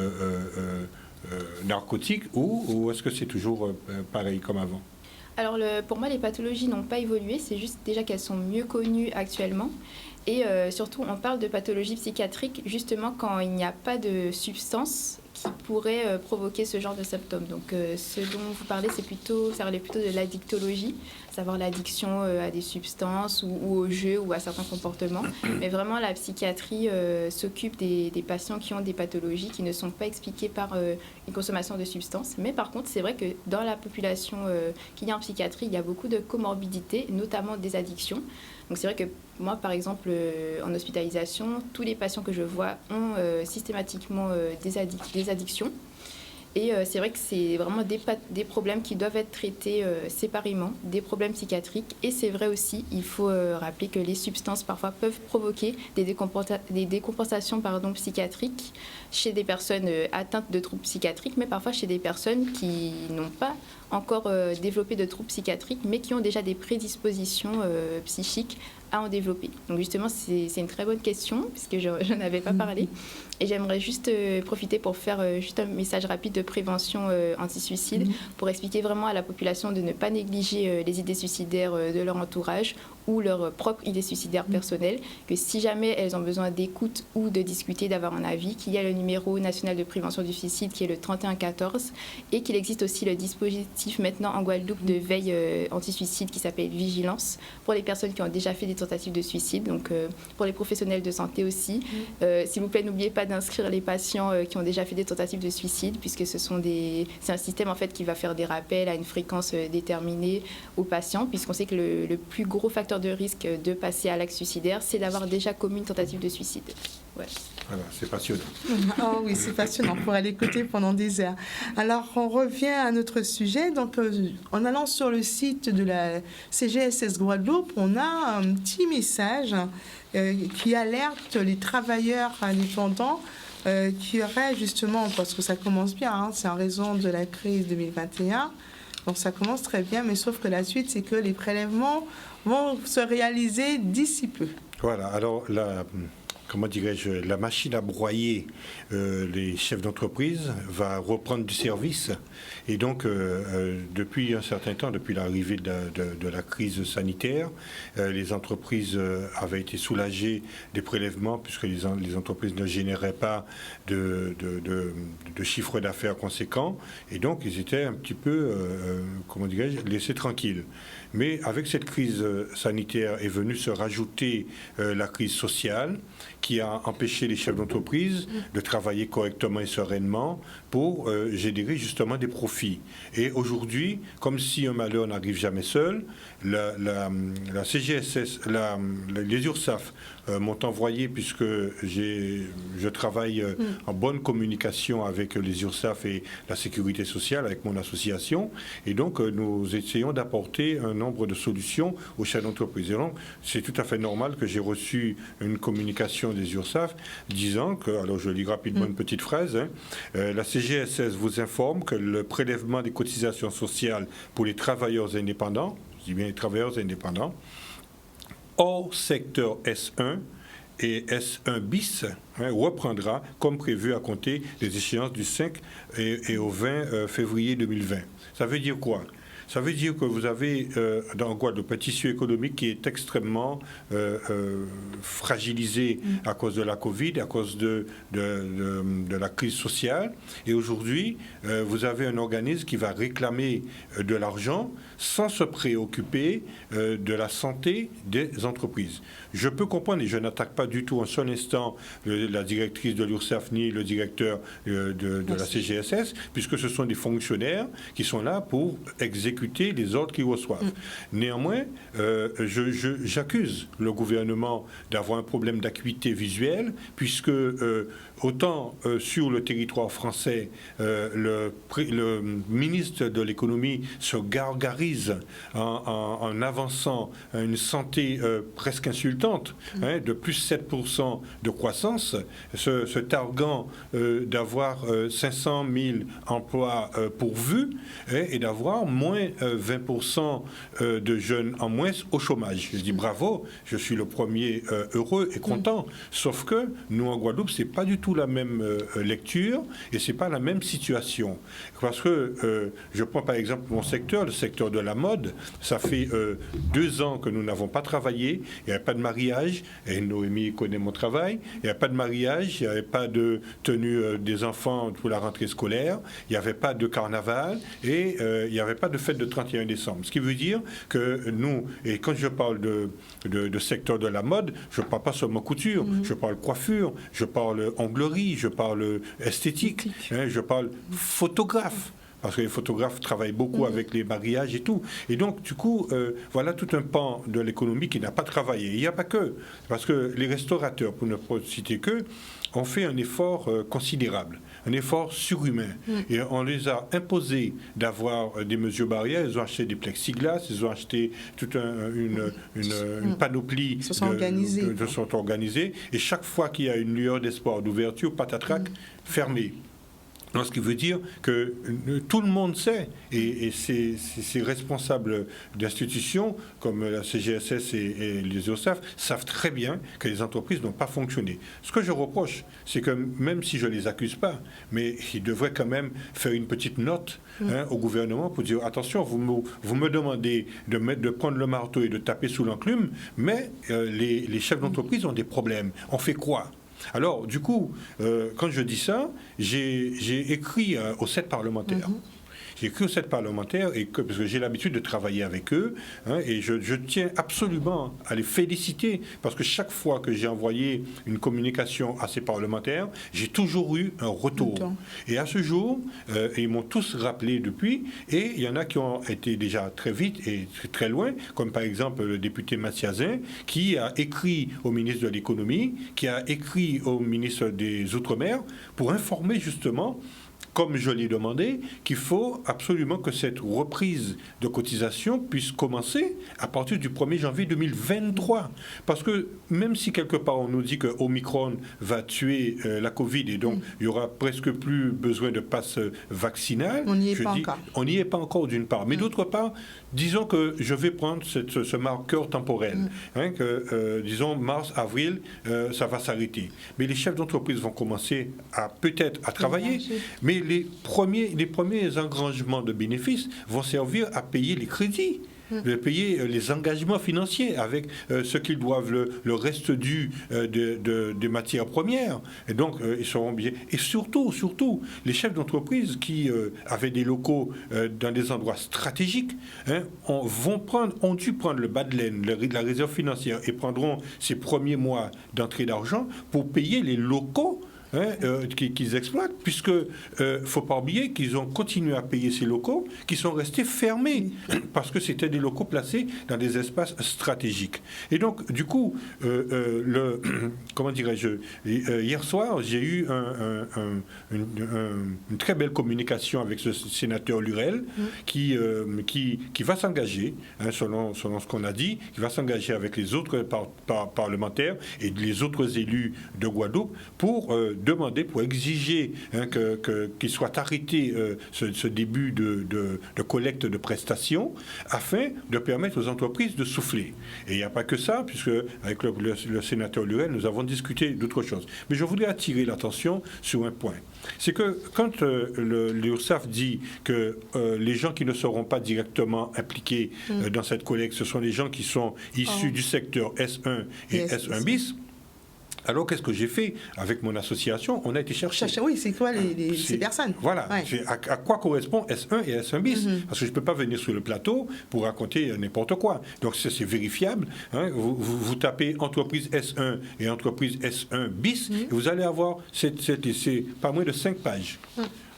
narcotique ou est-ce que c'est toujours pareil comme avant? Alors pour moi, les pathologies n'ont pas évolué, c'est juste déjà qu'elles sont mieux connues actuellement. Et surtout, on parle de pathologie psychiatrique justement quand il n'y a pas de substance qui pourrait provoquer ce genre de symptômes. Donc ce dont vous parlez, ça relève plutôt de l'addictologie, savoir l'addiction à des substances ou au jeu ou à certains comportements. Mais vraiment, la psychiatrie s'occupe des patients qui ont des pathologies qui ne sont pas expliquées par une consommation de substances. Mais par contre, c'est vrai que dans la population qu'il y a en psychiatrie, il y a beaucoup de comorbidités, notamment des addictions. Donc c'est vrai que moi, par exemple, en hospitalisation, tous les patients que je vois ont systématiquement des addictions. Et c'est vrai que c'est vraiment des problèmes qui doivent être traités séparément, des problèmes psychiatriques. Et c'est vrai aussi, il faut rappeler que les substances parfois peuvent provoquer des décompensations psychiatriques chez des personnes atteintes de troubles psychiatriques, mais parfois chez des personnes qui n'ont pas encore développé de troubles psychiatriques, mais qui ont déjà des prédispositions psychiques à en développer. Donc justement, c'est une très bonne question, puisque je n'avais pas parlé. Et j'aimerais juste profiter pour faire juste un message rapide de prévention anti-suicide, pour expliquer vraiment à la population de ne pas négliger les idées suicidaires de leur entourage ou leurs propres idées suicidaires personnelles, que si jamais elles ont besoin d'écoute ou de discuter, d'avoir un avis, qu'il y a le numéro national de prévention du suicide qui est le 3114 et qu'il existe aussi le dispositif maintenant en Guadeloupe de veille anti-suicide qui s'appelle Vigilance pour les personnes qui ont déjà fait des tentatives de suicide, donc pour les professionnels de santé aussi. S'il vous plaît, n'oubliez pas d'inscrire les patients qui ont déjà fait des tentatives de suicide, puisque c'est un système en fait qui va faire des rappels à une fréquence déterminée aux patients, puisqu'on sait que le plus gros facteur de risque de passer à l'acte suicidaire, c'est d'avoir déjà commis une tentative de suicide. Ouais. Voilà, c'est passionnant. Oh oui, c'est passionnant pour aller écouter pendant des heures. Alors, on revient à notre sujet. Donc, en allant sur le site de la CGSS Guadeloupe, on a un petit message qui alerte les travailleurs indépendants qui auraient justement, parce que ça commence bien, c'est en raison de la crise 2021, Donc ça commence très bien, mais sauf que la suite, c'est que les prélèvements vont se réaliser d'ici peu. Voilà, alors comment dirais-je, la machine à broyer les chefs d'entreprise va reprendre du service. Et donc, depuis un certain temps, depuis l'arrivée de la crise sanitaire, les entreprises avaient été soulagées des prélèvements puisque les entreprises ne généraient pas de chiffre d'affaires conséquent. Et donc, ils étaient un petit peu, comment dirais-je, laissés tranquilles. Mais avec cette crise sanitaire est venue se rajouter la crise sociale qui a empêché les chefs d'entreprise de travailler correctement et sereinement pour générer justement des profits. Et aujourd'hui, comme si un malheur n'arrive jamais seul, la CGSS, les URSSAF m'ont envoyé, puisque je travaille en bonne communication avec les URSSAF et la sécurité sociale, avec mon association, et donc nous essayons d'apporter un nombre de solutions aux chefs d'entreprise. Et donc, c'est tout à fait normal que j'ai reçu une communication des URSSAF disant que, alors je lis rapidement une petite phrase, la CGSS vous informe que le prélèvement des cotisations sociales pour les travailleurs indépendants, je dis bien les travailleurs indépendants, hors secteur S1 et S1 bis reprendra comme prévu à compter des échéances du 5 et au 20 février 2020. Ça veut dire quoi ? Ça veut dire que vous avez dans Guadeloupe un tissu économique qui est extrêmement fragilisé à cause de la Covid, à cause de la crise sociale. Et aujourd'hui, vous avez un organisme qui va réclamer de l'argent sans se préoccuper de la santé des entreprises. Je peux comprendre, et je n'attaque pas du tout un seul instant la directrice de l'URSSAF ni le directeur de la CGSS, puisque ce sont des fonctionnaires qui sont là pour exécuter les ordres qu'ils reçoivent. Néanmoins, j'accuse le gouvernement d'avoir un problème d'acuité visuelle, puisque autant sur le territoire français, le ministre de l'économie se gargarise en avançant une santé presque insultante, de plus 7% de croissance, se targuant d'avoir 500 000 emplois pourvus et d'avoir moins 20% de jeunes en moins au chômage. Je dis bravo, je suis le premier heureux et content, sauf que nous en Guadeloupe, c'est pas du tout la même lecture et c'est pas la même situation. Parce que je prends par exemple mon secteur, le secteur de la mode, ça fait 2 ans que nous n'avons pas travaillé, il n'y avait pas de mariage, et Noémie connaît mon travail, il n'y avait pas de mariage, il n'y avait pas de tenue des enfants pour la rentrée scolaire, il n'y avait pas de carnaval et il n'y avait pas de fête de 31 décembre. Ce qui veut dire que nous, et quand je parle de secteur de la mode, je ne parle pas seulement couture, je parle coiffure, je parle onglerie, je parle esthétique, je parle photographe. Parce que les photographes travaillent beaucoup avec les mariages et tout. Et donc, du coup, voilà tout un pan de l'économie qui n'a pas travaillé. Il n'y a pas que. Parce que les restaurateurs, pour ne pas citer qu'eux, ont fait un effort considérable, un effort surhumain. Et on les a imposé d'avoir des mesures barrières. Ils ont acheté des plexiglas, ils ont acheté toute une panoplie. Ils se sont organisés. Et chaque fois qu'il y a une lueur d'espoir d'ouverture, patatrac, fermé. Donc, ce qui veut dire que tout le monde sait, et ces responsables d'institutions comme la CGSS et les URSSAF savent très bien que les entreprises n'ont pas fonctionné. Ce que je reproche, c'est que même si je ne les accuse pas, mais ils devraient quand même faire une petite note au gouvernement pour dire attention, vous me demandez de prendre le marteau et de taper sous l'enclume, mais les chefs d'entreprise ont des problèmes. On fait quoi ? Alors, du coup, quand je dis ça, j'ai écrit aux 7 parlementaires. J'ai écrit aux 7 parlementaires, parce que j'ai l'habitude de travailler avec eux, et je tiens absolument à les féliciter, parce que chaque fois que j'ai envoyé une communication à ces parlementaires, j'ai toujours eu un retour. Et à ce jour, ils m'ont tous rappelé depuis, et il y en a qui ont été déjà très vite et très loin, comme par exemple le député Mathiazin, qui a écrit au ministre de l'économie, qui a écrit au ministre des Outre-mer, pour informer justement comme je l'ai demandé, qu'il faut absolument que cette reprise de cotisation puisse commencer à partir du 1er janvier 2023. Parce que même si quelque part on nous dit que Omicron va tuer la Covid et donc il n'y aura presque plus besoin de passe vaccinal, on n'y est pas encore. On n'y est pas encore d'une part. Mais d'autre part, disons que je vais prendre ce marqueur temporel, disons mars, avril, ça va s'arrêter. Mais les chefs d'entreprise vont commencer peut-être à travailler, mais les premiers engrangements de bénéfices vont servir à payer les crédits, de payer les engagements financiers avec ce qu'ils doivent, le reste dû des matières premières. Et donc, ils seront bien. Et surtout, les chefs d'entreprise qui avaient des locaux dans des endroits stratégiques ont dû prendre le bas de laine, la réserve financière, et prendront ces premiers mois d'entrée d'argent pour payer les locaux qu'ils exploitent, puisque faut pas oublier qu'ils ont continué à payer ces locaux qui sont restés fermés parce que c'était des locaux placés dans des espaces stratégiques. Et donc du coup comment dirais-je, hier soir j'ai eu une très belle communication avec ce sénateur Lurel qui va s'engager, selon ce qu'on a dit, qui va s'engager avec les autres parlementaires et les autres élus de Guadeloupe pour demander, pour exiger qu'il soit arrêté ce début de collecte de prestations afin de permettre aux entreprises de souffler. Et il n'y a pas que ça, puisque avec le sénateur Lurel, nous avons discuté d'autres choses. Mais je voudrais attirer l'attention sur un point. C'est que quand l'URSSAF dit que les gens qui ne seront pas directement impliqués dans cette collecte, ce sont les gens qui sont issus du secteur S1 et S1 bis, alors, qu'est-ce que j'ai fait avec mon association? On a été chercher. Oui, c'est quoi ces personnes? Voilà. Ouais. À quoi correspond S1 et S1 bis? Parce que je ne peux pas venir sur le plateau pour raconter n'importe quoi. Donc, c'est vérifiable. Vous tapez entreprise S1 et entreprise S1 bis, et vous allez avoir c'est pas moins de 5 pages.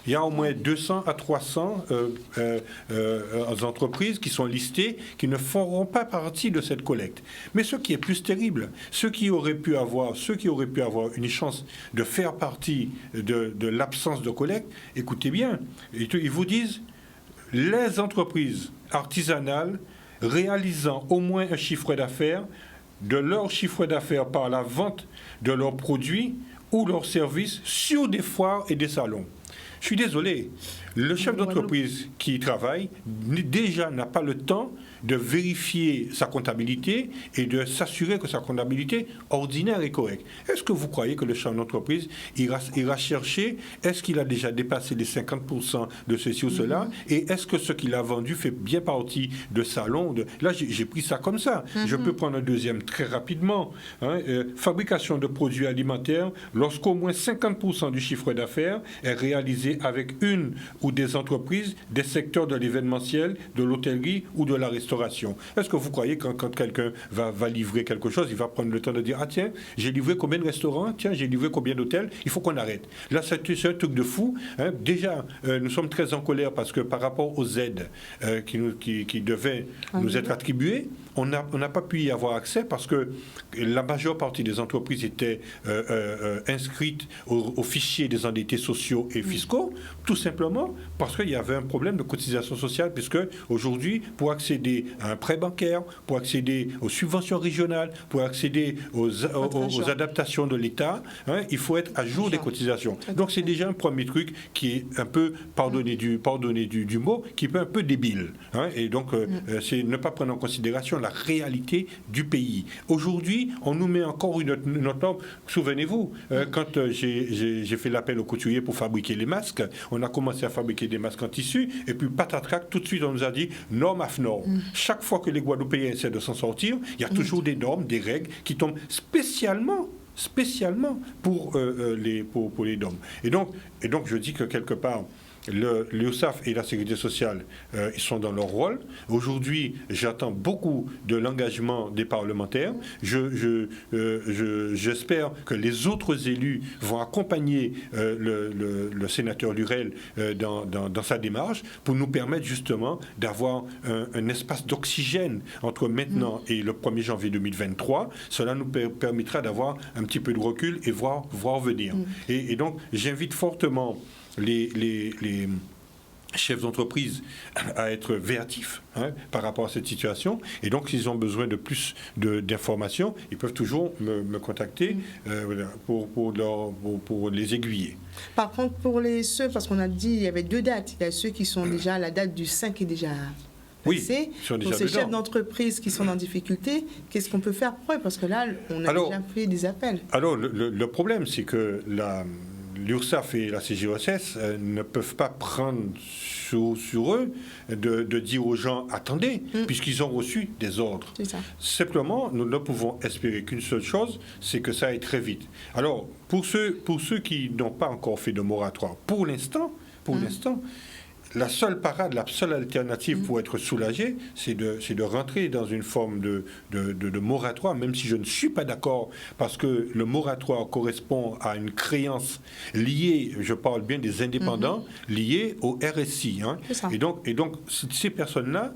Il y a au moins 200 à 300 entreprises qui sont listées, qui ne feront pas partie de cette collecte. Mais ce qui est plus terrible, ceux qui auraient pu avoir une chance de faire partie de l'absence de collecte, écoutez bien, ils vous disent, les entreprises artisanales réalisant au moins un chiffre d'affaires, de leur chiffre d'affaires par la vente de leurs produits ou leurs services sur des foires et des salons. Je suis désolé, le chef d'entreprise qui y travaille déjà n'a pas le temps de vérifier sa comptabilité et de s'assurer que sa comptabilité ordinaire est correcte. Est-ce que vous croyez que le chef d'entreprise ira chercher, est-ce qu'il a déjà dépassé les 50% de ceci ou cela, et est-ce que ce qu'il a vendu fait bien partie de salon Là, j'ai pris ça comme ça. Je peux prendre un deuxième très rapidement. Fabrication de produits alimentaires, lorsqu'au moins 50% du chiffre d'affaires est réalisé avec une ou des entreprises des secteurs de l'événementiel, de l'hôtellerie ou de la restauration. Est-ce que vous croyez que quand quelqu'un va livrer quelque chose, il va prendre le temps de dire « Ah tiens, j'ai livré combien de restaurants? Tiens, j'ai livré combien d'hôtels? Il faut qu'on arrête. » Là, c'est un truc de fou. Déjà, nous sommes très en colère parce que par rapport aux aides qui devaient nous être attribuées, on n'a pas pu y avoir accès parce que la majeure partie des entreprises étaient inscrites au fichier des endettés sociaux et fiscaux, tout simplement parce qu'il y avait un problème de cotisation sociale, puisque aujourd'hui, pour accéder à un prêt bancaire, pour accéder aux subventions régionales, pour accéder aux adaptations de l'État, il faut être à jour des cotisations. Donc c'est déjà un premier truc qui est un peu, pardonnez du mot, qui est un peu débile. Et donc c'est ne pas prendre en considération la réalité du pays. Aujourd'hui, on nous met encore une autre norme. Souvenez-vous, quand j'ai fait l'appel aux couturiers pour fabriquer les masques, on a commencé à fabriquer des masques en tissu, et puis patatrac, tout de suite on nous a dit norme af norme. Chaque fois que les Guadeloupéens essaient de s'en sortir, il y a toujours des normes, des règles qui tombent spécialement pour les DOM. Et donc je dis que quelque part, l'URSSAF et la Sécurité sociale, ils sont dans leur rôle. Aujourd'hui, j'attends beaucoup de l'engagement des parlementaires. J'espère que les autres élus vont accompagner le sénateur Lurel dans sa démarche pour nous permettre justement d'avoir un espace d'oxygène entre maintenant et le 1er janvier 2023. Cela nous permettra d'avoir un petit peu de recul et voir venir. Et donc, j'invite fortement les chefs d'entreprise à être véatifs par rapport à cette situation. Et donc, s'ils ont besoin de plus d'informations, ils peuvent toujours me contacter pour les aiguiller. Par contre, pour ceux, parce qu'on a dit il y avait 2 dates. Il y a ceux qui sont déjà, la date du 5 est déjà passée. Oui, pour ces chefs d'entreprise qui sont en difficulté, qu'est-ce qu'on peut faire pour eux? Parce que là, on a déjà fait des appels. Alors, le problème, c'est que l'URSSAF et la CGOSS ne peuvent pas prendre sur eux de dire aux gens « attendez », puisqu'ils ont reçu des ordres. Simplement, nous ne pouvons espérer qu'une seule chose, c'est que ça aille très vite. Alors, pour ceux qui n'ont pas encore fait de moratoire, pour l'instant, la seule parade, la seule alternative pour être soulagé, c'est de rentrer dans une forme de moratoire, même si je ne suis pas d'accord, parce que le moratoire correspond à une créance liée, je parle bien des indépendants, liée au RSI. Et donc, ces personnes-là,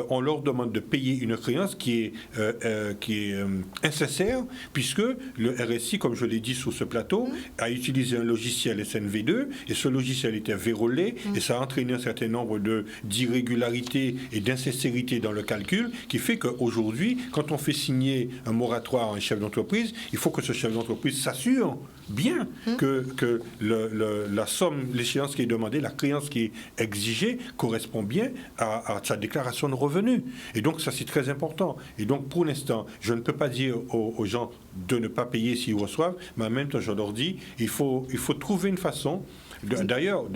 on leur demande de payer une créance qui est insincère, puisque le RSI, comme je l'ai dit sur ce plateau, a utilisé un logiciel SNV2, et ce logiciel était vérolé, et ça a entraîné un certain nombre d'irrégularités et d'insincérité dans le calcul, qui fait qu'aujourd'hui, quand on fait signer un moratoire à un chef d'entreprise, il faut que ce chef d'entreprise s'assure bien que la somme, l'échéance qui est demandée, la créance qui est exigée, correspond bien à sa déclaration de revenus. Et donc, ça, c'est très important. Et donc, pour l'instant, je ne peux pas dire aux gens de ne pas payer s'ils reçoivent, mais en même temps, je leur dis, il faut trouver une façon. D'ailleurs,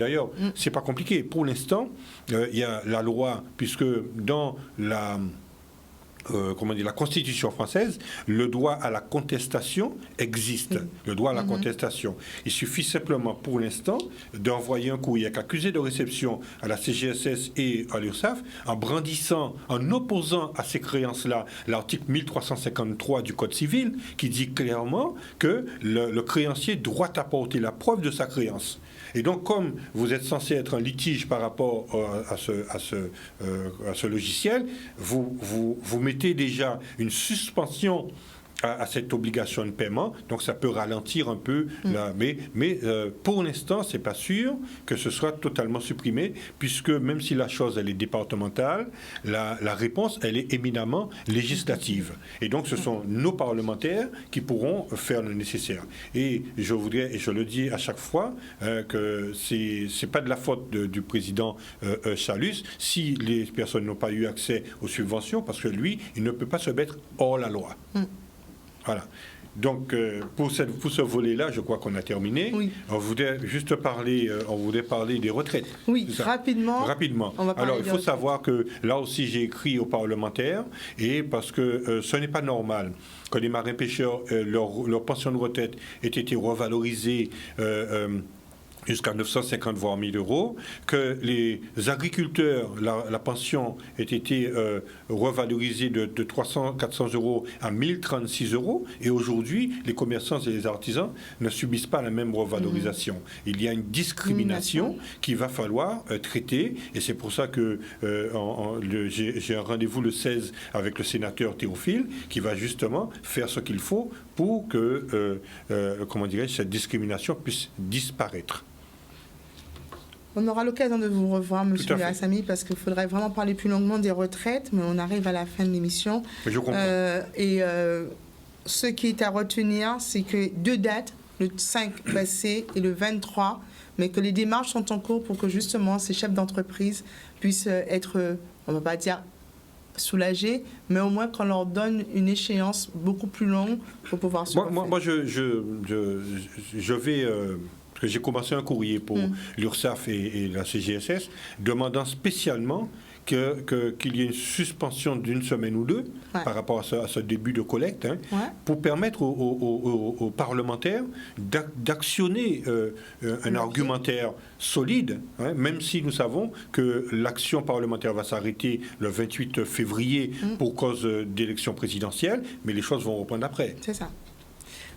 c'est pas compliqué. Pour l'instant, il y a la loi, puisque dans la Constitution française, le droit à la contestation existe. Le droit à la contestation. Il suffit simplement, pour l'instant, d'envoyer un courrier avec accusé de réception à la CGSS et à l'URSSAF, en opposant à ces créances-là l'article 1353 du Code civil, qui dit clairement que le créancier doit apporter la preuve de sa créance. Et donc, comme vous êtes censé être en litige par rapport à ce logiciel, vous mettez déjà une suspension à cette obligation de paiement, donc ça peut ralentir un peu, mais pour l'instant, c'est pas sûr que ce soit totalement supprimé, puisque même si la chose, elle est départementale, la réponse, elle est éminemment législative. Et donc, ce sont nos parlementaires qui pourront faire le nécessaire. Et je voudrais, et je le dis à chaque fois, que c'est pas de la faute du président Chalus si les personnes n'ont pas eu accès aux subventions, parce que lui, il ne peut pas se mettre hors la loi. Voilà. Donc, pour ce volet-là, je crois qu'on a terminé. Oui. On voudrait juste parler, des retraites. Oui, rapidement. Alors, il faut savoir que là aussi, j'ai écrit aux parlementaires, et parce que ce n'est pas normal que les marins-pêcheurs, leur pension de retraite ait été revalorisée jusqu'à 950 voire 1000 euros, que les agriculteurs, la pension ait été revalorisée de 300-400 euros à 1036 euros, et aujourd'hui, les commerçants et les artisans ne subissent pas la même revalorisation. Il y a une discrimination qu'il va falloir traiter, et c'est pour ça que j'ai un rendez-vous le 16 avec le sénateur Théophile, qui va justement faire ce qu'il faut pour que, cette discrimination puisse disparaître. On aura l'occasion de vous revoir, M. Virassamy, parce qu'il faudrait vraiment parler plus longuement des retraites, mais on arrive à la fin de l'émission. Je comprends. Ce qui est à retenir, c'est que 2 dates, le 5 passé et le 23, mais que les démarches sont en cours pour que justement ces chefs d'entreprise puissent être, on ne va pas dire soulagés, mais au moins qu'on leur donne une échéance beaucoup plus longue pour pouvoir se refaire. Moi, je vais... parce que j'ai commencé un courrier pour l'URSSAF et la CGSS, demandant spécialement qu'il y ait une suspension d'une semaine ou deux par rapport à ce début de collecte, pour permettre aux parlementaires d'actionner un argumentaire solide, même si nous savons que l'action parlementaire va s'arrêter le 28 février pour cause d'élection présidentielle, mais les choses vont reprendre après. C'est ça.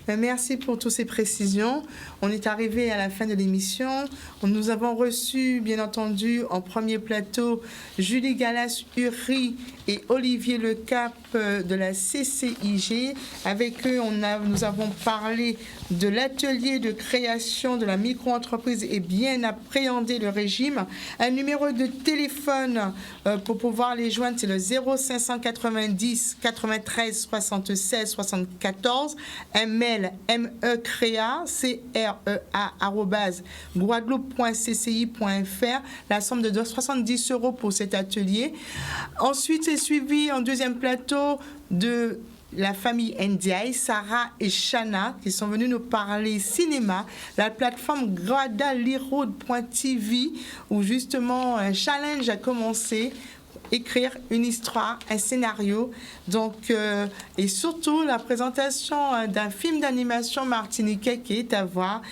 Merci pour toutes ces précisions. On est arrivé à la fin de l'émission. Nous avons reçu, bien entendu, en premier plateau, Julie Gallas-Uri et Olivier Lecap de la CCIG. Avec eux, nous avons parlé de l'atelier de création de la micro-entreprise et bien appréhender le régime. Un numéro de téléphone pour pouvoir les joindre, c'est le 0590 93 76 74. Un mail mecrea@guadeloupe.cci.fr. La somme de 70 € pour cet atelier. Ensuite, c'est suivi en deuxième plateau de la famille Ndiaye, Sarah et Shana, qui sont venus nous parler cinéma, la plateforme guadaliroad.tv, où justement un challenge a commencé, écrire une histoire, un scénario, donc, et surtout la présentation d'un film d'animation martiniquais qui est à voir.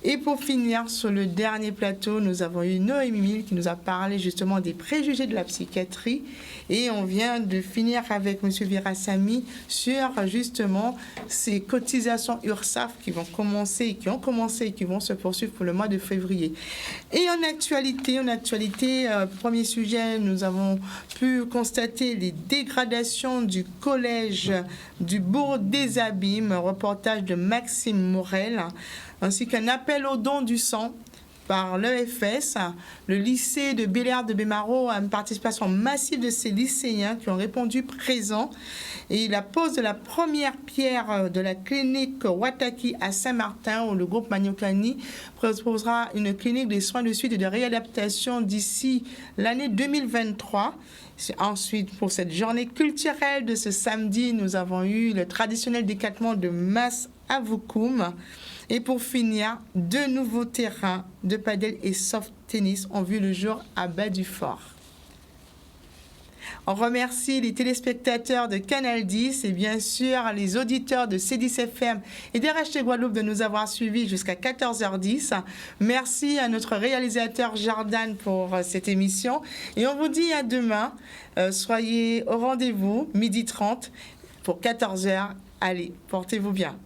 Et pour finir, sur le dernier plateau, nous avons eu Noémie Mille qui nous a parlé justement des préjugés de la psychiatrie. Et on vient de finir avec M. Virasamy sur justement ces cotisations URSSAF qui vont commencer, qui ont commencé et qui vont se poursuivre pour le mois de février. Et en actualité, premier sujet, nous avons pu constater les dégradations du collège du Bourg des Abîmes, reportage de Maxime Morel, ainsi qu'un appel au don du sang par l'EFS. Le lycée de Bel-Air de Bémaro a une participation massive de ces lycéens qui ont répondu présents. Et la pose de la première pierre de la clinique Wataki à Saint-Martin, où le groupe Maniokani proposera une clinique de soins de suite et de réadaptation d'ici l'année 2023. Ensuite, pour cette journée culturelle de ce samedi, nous avons eu le traditionnel décathlon de Mas Avoukoum. Et pour finir, 2 nouveaux terrains de padel et soft tennis ont vu le jour à Bas-du-Fort. On remercie les téléspectateurs de Canal 10 et bien sûr les auditeurs de C10 FM et d'RHT Guadeloupe de nous avoir suivis jusqu'à 14h10. Merci à notre réalisateur Jordan pour cette émission. Et on vous dit à demain. Soyez au rendez-vous, 12h30 pour 14h. Allez, portez-vous bien.